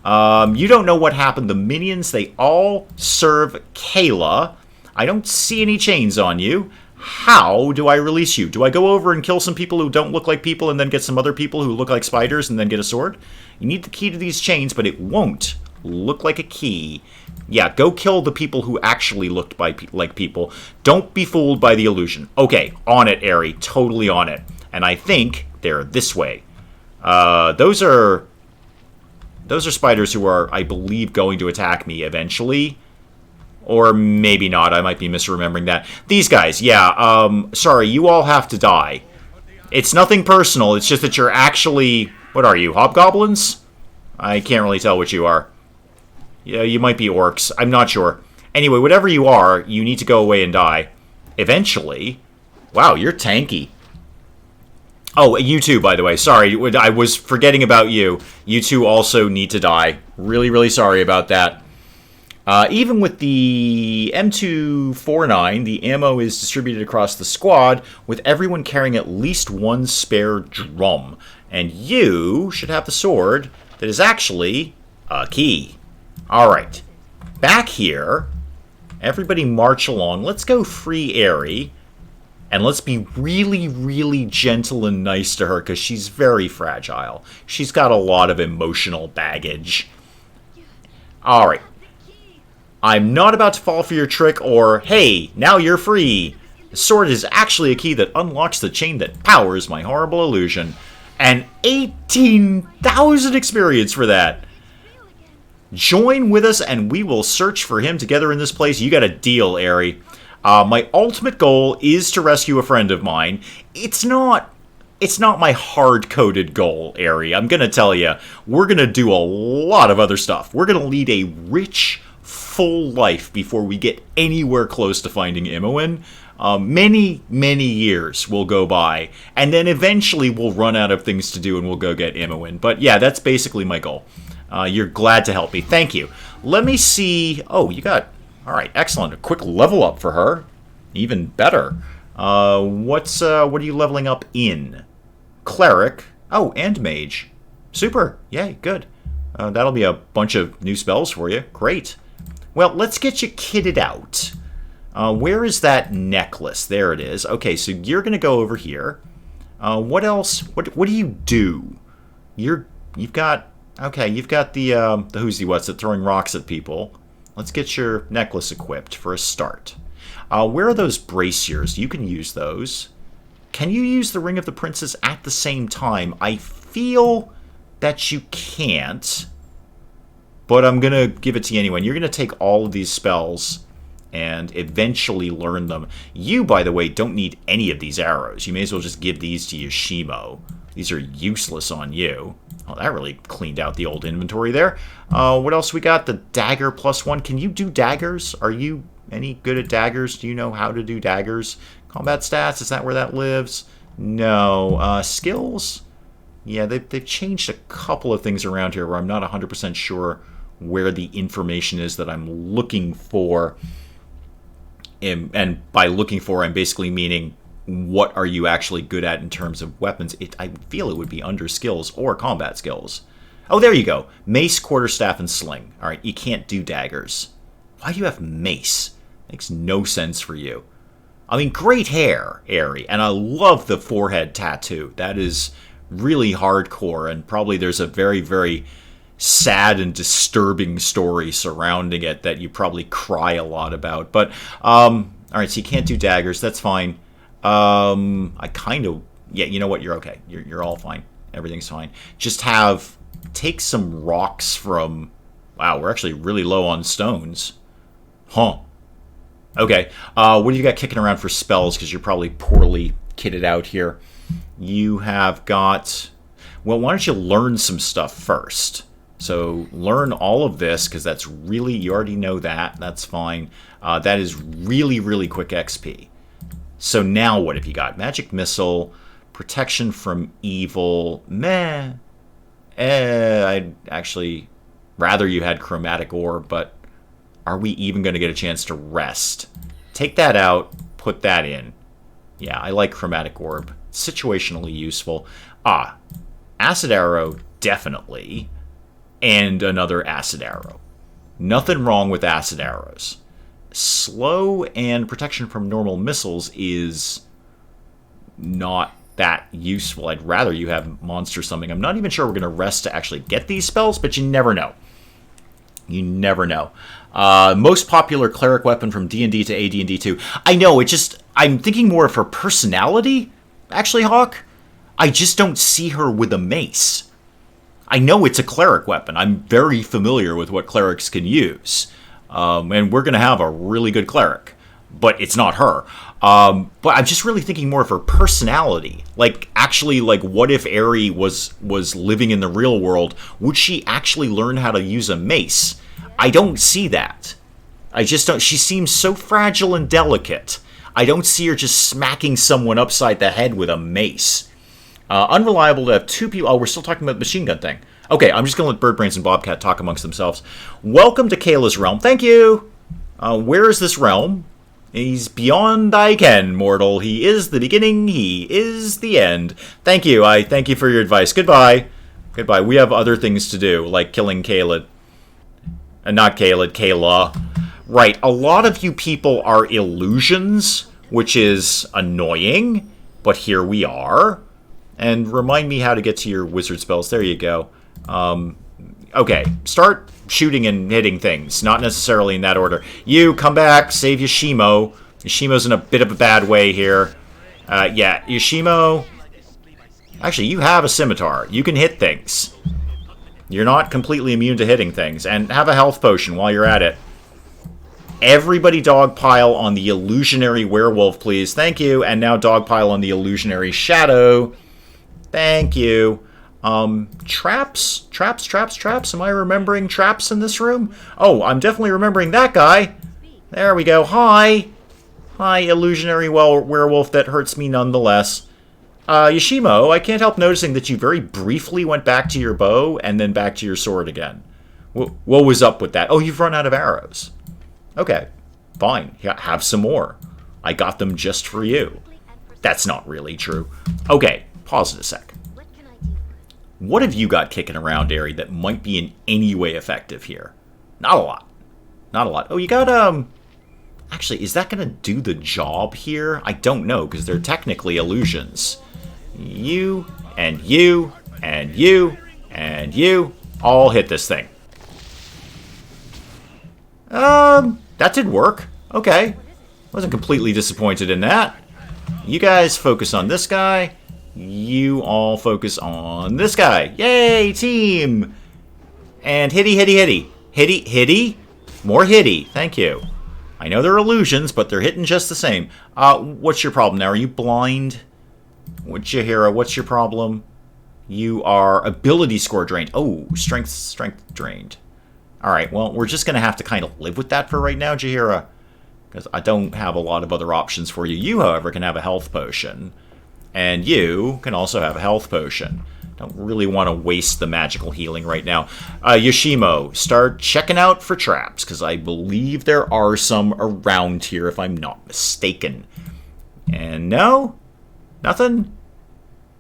You don't know what happened. The minions, they all serve Kayla. I don't see any chains on you. How do I release you? Do I go over and kill some people who don't look like people and then get some other people who look like spiders and then get a sword? You need the key to these chains, but it won't look like a key. Yeah, go kill the people who actually looked like people. Don't be fooled by the illusion. Okay, on it, Aerie. Totally on it. And I think they're this way. Those are spiders who are, I believe, going to attack me eventually. Or maybe not. I might be misremembering that. These guys, yeah. Sorry, you all have to die. It's nothing personal. It's just that you're actually... What are you, hobgoblins? I can't really tell what you are. Yeah, you might be orcs. I'm not sure. Anyway, whatever you are, you need to go away and die. Eventually. Wow, you're tanky. Oh, you too, by the way. Sorry, I was forgetting about you. You two also need to die. Really, really sorry about that. Even with the M249, the ammo is distributed across the squad, with everyone carrying at least one spare drum. And you should have the sword that is actually a key. Alright, back here, everybody march along. Let's go free Aerie, and let's be really, really gentle and nice to her, because she's very fragile. She's got a lot of emotional baggage. Alright, I'm not about to fall for your trick, or, hey, now you're free. The sword is actually a key that unlocks the chain that powers my horrible illusion. And 18,000 experience for that. Join with us and we will search for him together in this place. You got a deal, Aerie. My ultimate goal is to rescue a friend of mine. It's not my hard-coded goal, Aerie. I'm going to tell you, we're going to do a lot of other stuff. We're going to lead a rich, full life before we get anywhere close to finding Imoen. Many, many years will go by, and then eventually we'll run out of things to do and we'll go get Imoen. But yeah, that's basically my goal. You're glad to help me. Thank you. Let me see. Oh, you got... All right, excellent. A quick level up for her. Even better. What are you leveling up in? Cleric. Oh, and mage. Super. Yay, good. That'll be a bunch of new spells for you. Great. Well, let's get you kitted out. Where is that necklace? There it is. Okay, so you're going to go over here. What else? What do you do? You've got... Okay, you've got the who's he what's it throwing rocks at people. Let's get your necklace equipped for a start. Where are those braziers? You can use those. Can you use the Ring of the Princess at the same time? I feel that you can't, but I'm going to give it to you anyway. You're going to take all of these spells and eventually learn them. You, by the way, don't need any of these arrows. You may as well just give these to Yoshimo. These are useless on you. Oh, that really cleaned out the old inventory there. What else we got? The dagger +1. Can you do daggers? Are you any good at daggers? Do you know how to do daggers? Combat stats, is that where that lives? No. Skills? Yeah, they've changed a couple of things around here where I'm not 100% sure where the information is that I'm looking for. And by looking for, I'm basically meaning what are you actually good at in terms of weapons. I feel it would be under skills or combat skills. Oh, there you go. Mace, quarterstaff, and sling. All right, you can't do daggers. Why do you have mace? Makes no sense for you. I mean, great hair, Aerie, and I love the forehead tattoo. That is really hardcore, and probably there's a very, very sad and disturbing story surrounding it that you probably cry a lot about. But, all right, so you can't do daggers. That's fine. I kind of... Yeah, you know what? You're okay. You're all fine. Everything's fine. Just take some rocks from... Wow, we're actually really low on stones. Huh. Okay. What do you got kicking around for spells? Because you're probably poorly kitted out here. You have got... Well, why don't you learn some stuff first? So learn all of this, because that's really... You already know that. That's fine. That is really, really quick XP. So now what have you got? Magic Missile, Protection from Evil. Meh. I'd actually rather you had Chromatic Orb, but are we even going to get a chance to rest? Take that out, put that in. Yeah, I like Chromatic Orb. Situationally useful. Acid Arrow, definitely. And another Acid Arrow. Nothing wrong with Acid Arrows. Slow and protection from normal missiles is not that useful. I'd rather you have monster something. I'm not even sure we're going to rest to actually get these spells, but you never know. You never know. Most popular cleric weapon from D&D to AD&D 2. I know, I'm thinking more of her personality, actually, Hawk. I just don't see her with a mace. I know it's a cleric weapon. I'm very familiar with what clerics can use. And we're going to have a really good cleric. But it's not her. But I'm just really thinking more of her personality. Actually, what if Aerie was living in the real world? Would she actually learn how to use a mace? I don't see that. I just don't. She seems so fragile and delicate. I don't see her just smacking someone upside the head with a mace. Unreliable to have two people. Oh, we're still talking about the machine gun thing. Okay, I'm just going to let Birdbrains and Bobcat talk amongst themselves. Welcome to Kayla's realm. Thank you. Where is this realm? He's beyond thy ken, mortal. He is the beginning. He is the end. Thank you. I thank you for your advice. Goodbye. Goodbye. We have other things to do, like killing Caelid. Not Caelid, Kayla. Right. A lot of you people are illusions, which is annoying. But here we are. And remind me how to get to your wizard spells. There you go. Okay. Start shooting and hitting things. Not necessarily in that order. You, come back. Save Yoshimo. Yoshimo's in a bit of a bad way here. Yeah, Yoshimo. Actually, you have a scimitar. You can hit things. You're not completely immune to hitting things. And have a health potion while you're at it. Everybody dogpile on the illusionary werewolf, please. Thank you. And now dogpile on the illusionary shadow. Thank you. Traps? Traps? Am I remembering traps in this room? Oh, I'm definitely remembering that guy. There we go. Hi. Hi, illusionary werewolf that hurts me nonetheless. Yoshimo, I can't help noticing that you very briefly went back to your bow and then back to your sword again. What was up with that? Oh, you've run out of arrows. Okay, fine. Have some more. I got them just for you. That's not really true. Okay, pause it a sec. What have you got kicking around, Aerie, that might be in any way effective here? Not a lot. Not a lot. Oh, you got, Actually, is that going to do the job here? I don't know, because they're technically illusions. You, and you, and you, and you all hit this thing. That did work. Okay. Wasn't completely disappointed in that. You guys focus on this guy. You all focus on this guy. Yay, team! And hitty, hitty, hitty. Hitty, hitty? More hitty. Thank you. I know they're illusions, but they're hitting just the same. What's your problem now? Are you blind? Jaheira, what's your problem? You are ability score drained. Oh, strength drained. Alright, well, we're just going to have to kind of live with that for right now, Jaheira. because I don't have a lot of other options for you. You, however, can have a health potion. And you can also have a health potion. Don't really want to waste the magical healing right now. Yoshimo, start checking out for traps, because I believe there are some around here, if I'm not mistaken. And no? Nothing?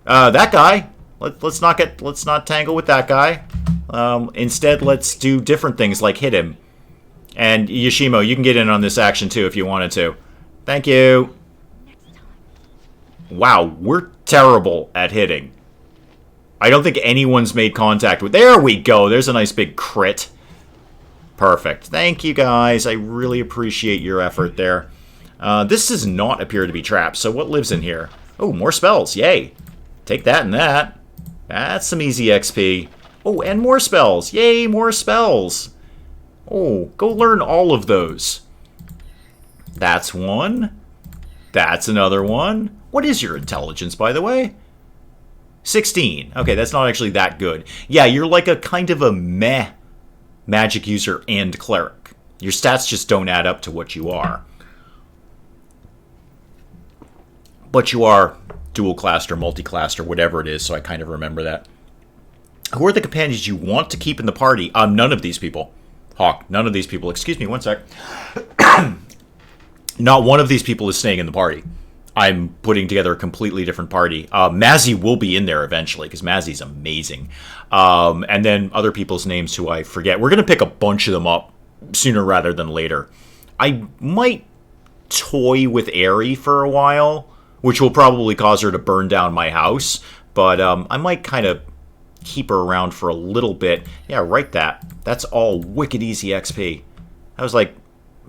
That guy. Let's not tangle with that guy. Instead, let's do different things, like hit him. And Yoshimo, you can get in on this action too if you wanted to. Thank you. Wow, we're terrible at hitting. I don't think anyone's made contact with... There we go. There's a nice big crit. Perfect. Thank you, guys. I really appreciate your effort there. This does not appear to be trapped, so what lives in here? Oh, more spells. Yay. Take that and that. That's some easy XP. Oh, and more spells. Yay, more spells. Oh, go learn all of those. That's one. That's another one. What is your intelligence, by the way? 16. Okay, that's not actually that good. Yeah, you're like a kind of a meh magic user and cleric. Your stats just don't add up to what you are. But you are dual-classed or multi-classed or whatever it is, so I kind of remember that. Who are the companions you want to keep in the party? None of these people. Hawk, none of these people. Excuse me, one sec. Not one of these people is staying in the party. I'm putting together a completely different party. Mazzy will be in there eventually, because Mazzy's amazing. And then other people's names who I forget. We're going to pick a bunch of them up sooner rather than later. I might toy with Aerie for a while, which will probably cause her to burn down my house. But I might kind of keep her around for a little bit. Yeah, write that. That's all wicked easy XP. That was like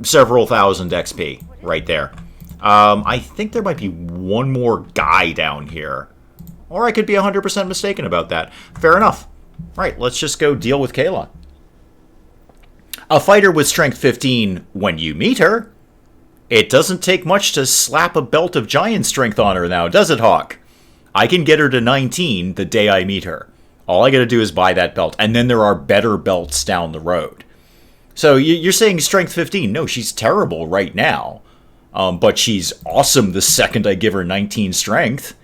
several thousand XP right there. I think there might be one more guy down here. Or I could be 100% mistaken about that. Fair enough. Right, let's just go deal with Kayla. A fighter with strength 15 when you meet her. It doesn't take much to slap a belt of giant strength on her now, does it, Hawk? I can get her to 19 the day I meet her. All I gotta do is buy that belt, and then there are better belts down the road. So you're saying strength 15? No, she's terrible right now. But she's awesome the second I give her 19 strength.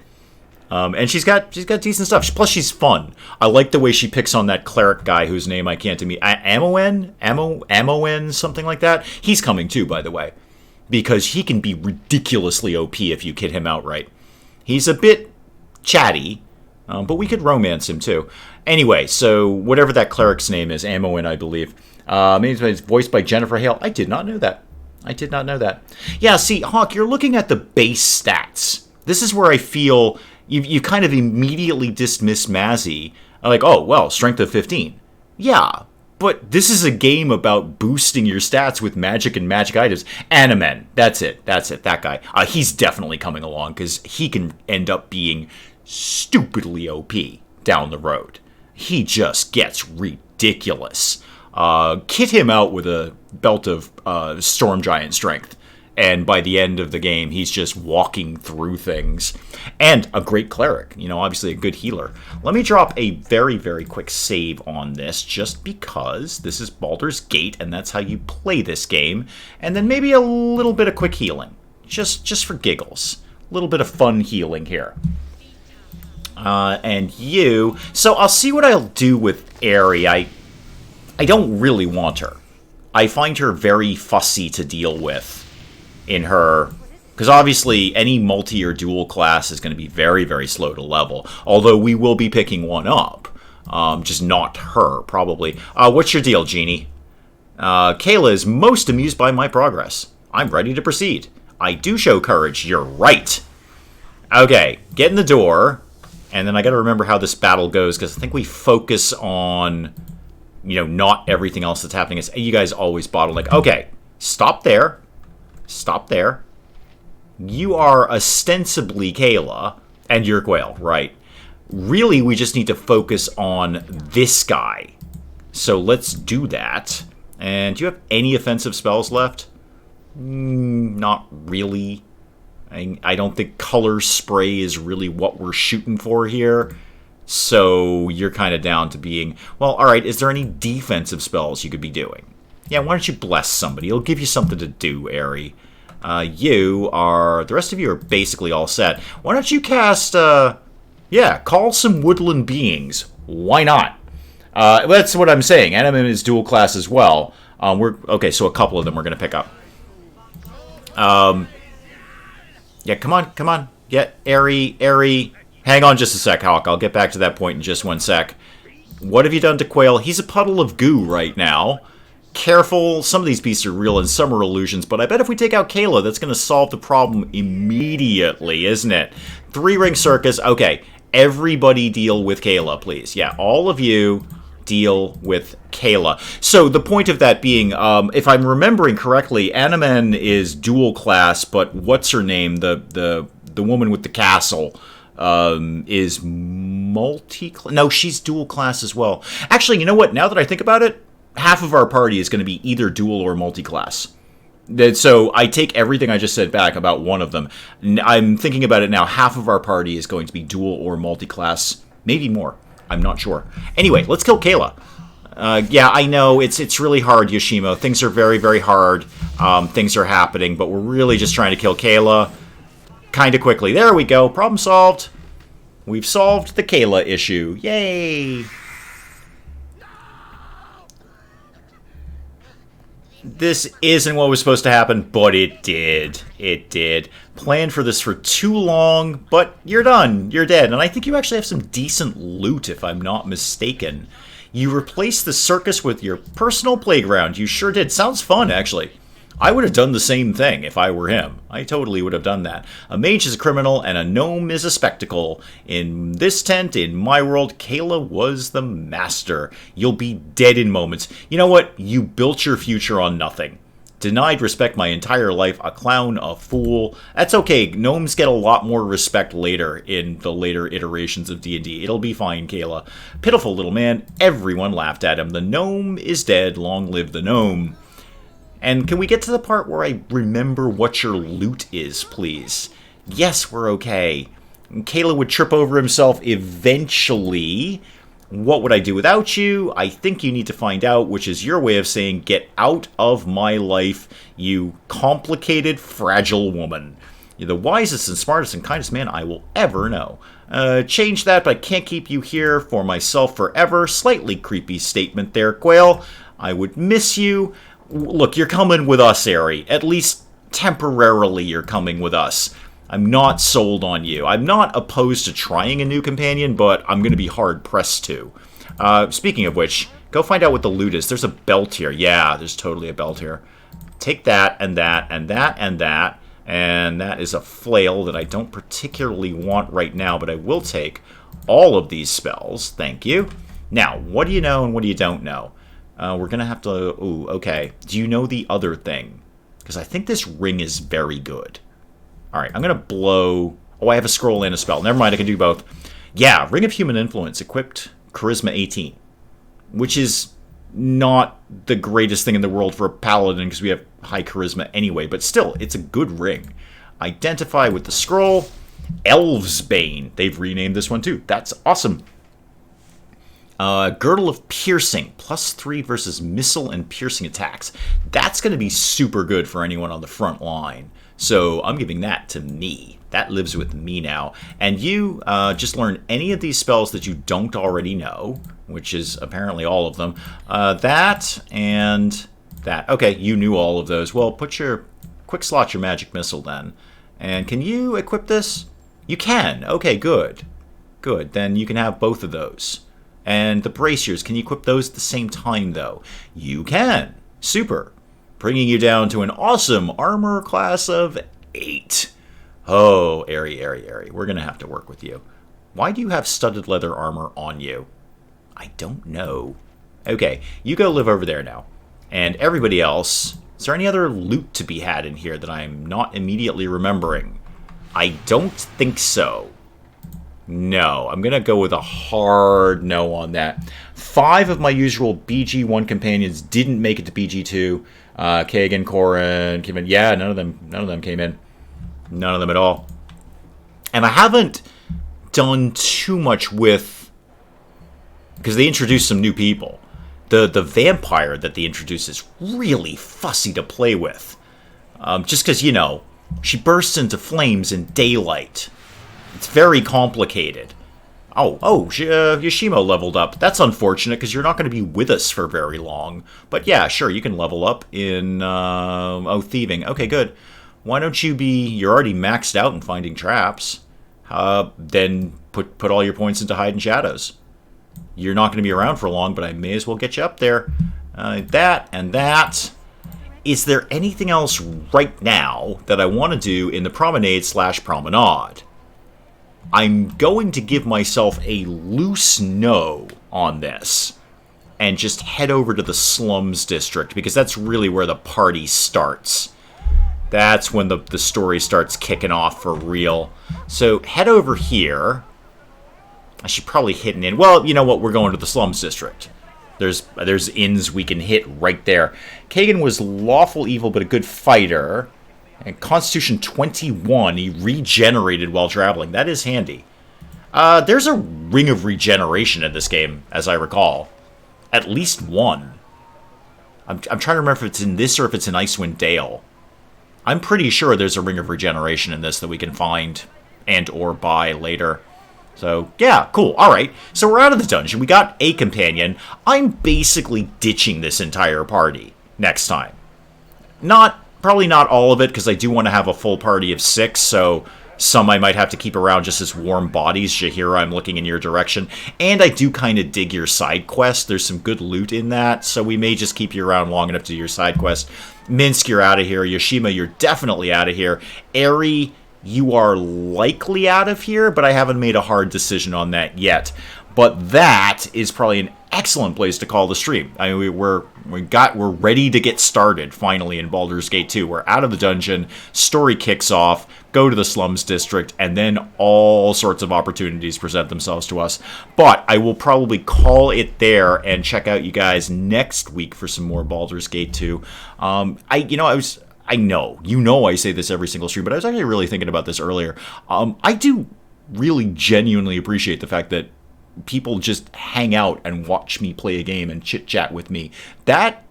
And she's got decent stuff. Plus, she's fun. I like the way she picks on that cleric guy whose name I can't meet. Amoen, something like that. He's coming too, by the way, because he can be ridiculously OP if you kid him outright. He's a bit chatty, but we could romance him too. Anyway, so whatever that cleric's name is, Amoen, I believe. It's voiced by Jennifer Hale. I did not know that. Yeah, see, Hawk, you're looking at the base stats. This is where I feel you kind of immediately dismiss Mazzy. Like, oh, well, strength of 15. Yeah, but this is a game about boosting your stats with magic and magic items. Animen, that's it, that guy. He's definitely coming along, because he can end up being stupidly OP down the road. He just gets ridiculous. Kit him out with a belt of Storm Giant strength, and by the end of the game, he's just walking through things. And a great cleric, obviously a good healer. Let me drop a very, very quick save on this, just because this is Baldur's Gate, and that's how you play this game. And then maybe a little bit of quick healing, just for giggles. A little bit of fun healing here. And you... So I'll see what I'll do with Aerie. I don't really want her. I find her very fussy to deal with in her... Because obviously, any multi or dual class is going to be very, very slow to level. Although we will be picking one up. Just not her, probably. What's your deal, Genie? Kayla is most amused by my progress. I'm ready to proceed. I do show courage, you're right. Okay, get in the door. And then I got to remember how this battle goes, because I think we focus on... not everything else that's happening. You guys always bottleneck. Okay, stop there. Stop there. You are ostensibly Kayla, and you're Gwael, right? Really, we just need to focus on this guy. So let's do that. And do you have any offensive spells left? Not really. I don't think color spray is really what we're shooting for here. So you're kind of down to being... Well, alright, is there any defensive spells you could be doing? Yeah, why don't you bless somebody? It'll give you something to do, Aerie. You are... The rest of you are basically all set. Why don't you cast... call some woodland beings. Why not? That's what I'm saying. Animan is dual class as well. Okay, so a couple of them we're going to pick up. Yeah, come on. Get airy. Hang on just a sec, Hawk. I'll get back to that point in just one sec. What have you done to Quail? He's a puddle of goo right now. Careful. Some of these beasts are real and some are illusions, but I bet if we take out Kayla, that's going to solve the problem immediately, isn't it? 3-ring circus. Okay, everybody deal with Kayla, please. Yeah, all of you deal with Kayla. So the point of that being, if I'm remembering correctly, Animan is dual class, but what's her name? The woman with the castle is multi-class. No, she's dual class as well. Actually, you know what? Now that I think about it, half of our party is going to be either dual or multi-class. So I take everything I just said back about one of them. I'm thinking about it now. Half of our party is going to be dual or multi-class. Maybe more. I'm not sure. Anyway, let's kill Kayla. Yeah, I know. It's really hard, Yoshimo. Things are very, very hard. Things are happening, but we're really just trying to kill Kayla kind of quickly. There we go. Problem solved. We've solved the Kayla issue. Yay! This isn't what was supposed to happen, but it did. It did. Planned for this for too long, but you're done. You're dead. And I think you actually have some decent loot, if I'm not mistaken. You replaced the circus with your personal playground. You sure did. Sounds fun, actually. I would have done the same thing if I were him. I totally would have done that. A mage is a criminal, and a gnome is a spectacle. In this tent, in my world, Kayla was the master. You'll be dead in moments. You know what? You built your future on nothing. Denied respect my entire life. A clown, a fool. That's okay. Gnomes get a lot more respect later in the later iterations of D&D. It'll be fine, Kayla. Pitiful little man. Everyone laughed at him. The gnome is dead. Long live the gnome. And can we get to the part where I remember what your loot is, please? Yes, we're okay. Kayla would trip over himself eventually. What would I do without you? I think you need to find out, which is your way of saying, get out of my life, you complicated, fragile woman. You're the wisest and smartest and kindest man I will ever know. Change that, but I can't keep you here for myself forever. Slightly creepy statement there, Quail. I would miss you. Look, you're coming with us, Ari. At least temporarily you're coming with us. I'm not sold on you. I'm not opposed to trying a new companion, but I'm going to be hard-pressed to. Speaking of which, go find out what the loot is. There's a belt here. Yeah, there's totally a belt here. Take that, and that, and that, and that. And that is a flail that I don't particularly want right now, but I will take all of these spells. Thank you. Now, what do you know and what do you don't know? We're going to have to... Ooh, okay. Do you know the other thing? Because I think this ring is very good. Alright, I'm going to blow... Oh, I have a scroll and a spell. Never mind, I can do both. Yeah, Ring of Human Influence, equipped Charisma 18. Which is not the greatest thing in the world for a paladin, because we have high charisma anyway. But still, it's a good ring. Identify with the scroll. Elves Bane. They've renamed this one too. That's awesome. Girdle of Piercing, +3 versus missile and piercing attacks. That's going to be super good for anyone on the front line. So I'm giving that to me. That lives with me now. And you just learn any of these spells that you don't already know, which is apparently all of them. That and that. Okay, you knew all of those. Well, quick slot your magic missile then. And can you equip this? You can. Okay, good. Good. Then you can have both of those. And the braciers, can you equip those at the same time, though? You can. Super. Bringing you down to an awesome armor class of 8. Oh, Ari. We're going to have to work with you. Why do you have studded leather armor on you? I don't know. Okay, you go live over there now. And everybody else, is there any other loot to be had in here that I'm not immediately remembering? I don't think so. No, I'm going to go with a hard no on that. 5 of my usual BG1 companions didn't make it to BG2. Kagan, Korin, came in. Yeah, none of them came in. None of them at all. And I haven't done too much with... because they introduced some new people. The vampire that they introduced is really fussy to play with. Just because, she bursts into flames in daylight. It's very complicated. Yoshimo leveled up. That's unfortunate because you're not going to be with us for very long. But yeah, sure, you can level up in, thieving. Okay, good. Why don't you you're already maxed out in finding traps. Then put all your points into hide and shadows. You're not going to be around for long, but I may as well get you up there. That and that. Is there anything else right now that I want to do in the promenade/promenade? I'm going to give myself a loose no on this and just head over to the slums district because that's really where the party starts. That's when the story starts kicking off for real. So head over here. I should probably hit an inn. Well, you know what? We're going to the slums district. There's inns we can hit right there. Kagan was lawful evil but a good fighter. And Constitution 21, he regenerated while traveling. That is handy. There's a ring of regeneration in this game, as I recall. At least one. I'm trying to remember if it's in this or if it's in Icewind Dale. I'm pretty sure there's a ring of regeneration in this that we can find and or buy later. So, yeah, cool. All right, so we're out of the dungeon. We got a companion. I'm basically ditching this entire party next time. Probably not all of it, because I do want to have a full party of 6, so some I might have to keep around just as warm bodies. Shahira, I'm looking in your direction. And I do kind of dig your side quest. There's some good loot in that, so we may just keep you around long enough to do your side quest. Minsk, you're out of here. Yoshima, you're definitely out of here. Eri, you are likely out of here, but I haven't made a hard decision on that yet. But that is probably an excellent place to call the stream. I mean, we're ready to get started finally in Baldur's Gate 2. We're out of the dungeon, story kicks off, go to the slums district, and then all sorts of opportunities present themselves to us. But I will probably call it there and check out you guys next week for some more Baldur's Gate 2. I know I say this every single stream, but I was actually really thinking about this earlier. I do really genuinely appreciate the fact that people just hang out and watch me play a game and chit-chat with me. That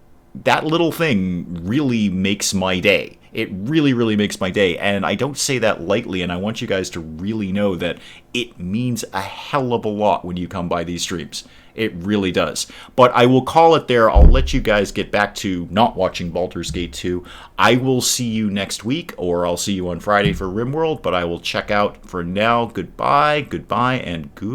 little thing really makes my day. It really, really makes my day, and I don't say that lightly, and I want you guys to really know that it means a hell of a lot when you come by these streams. It really does. But I will call it there. I'll let you guys get back to not watching Baldur's Gate 2. I will see you next week, or I'll see you on Friday for RimWorld, but I will check out for now. Goodbye, and good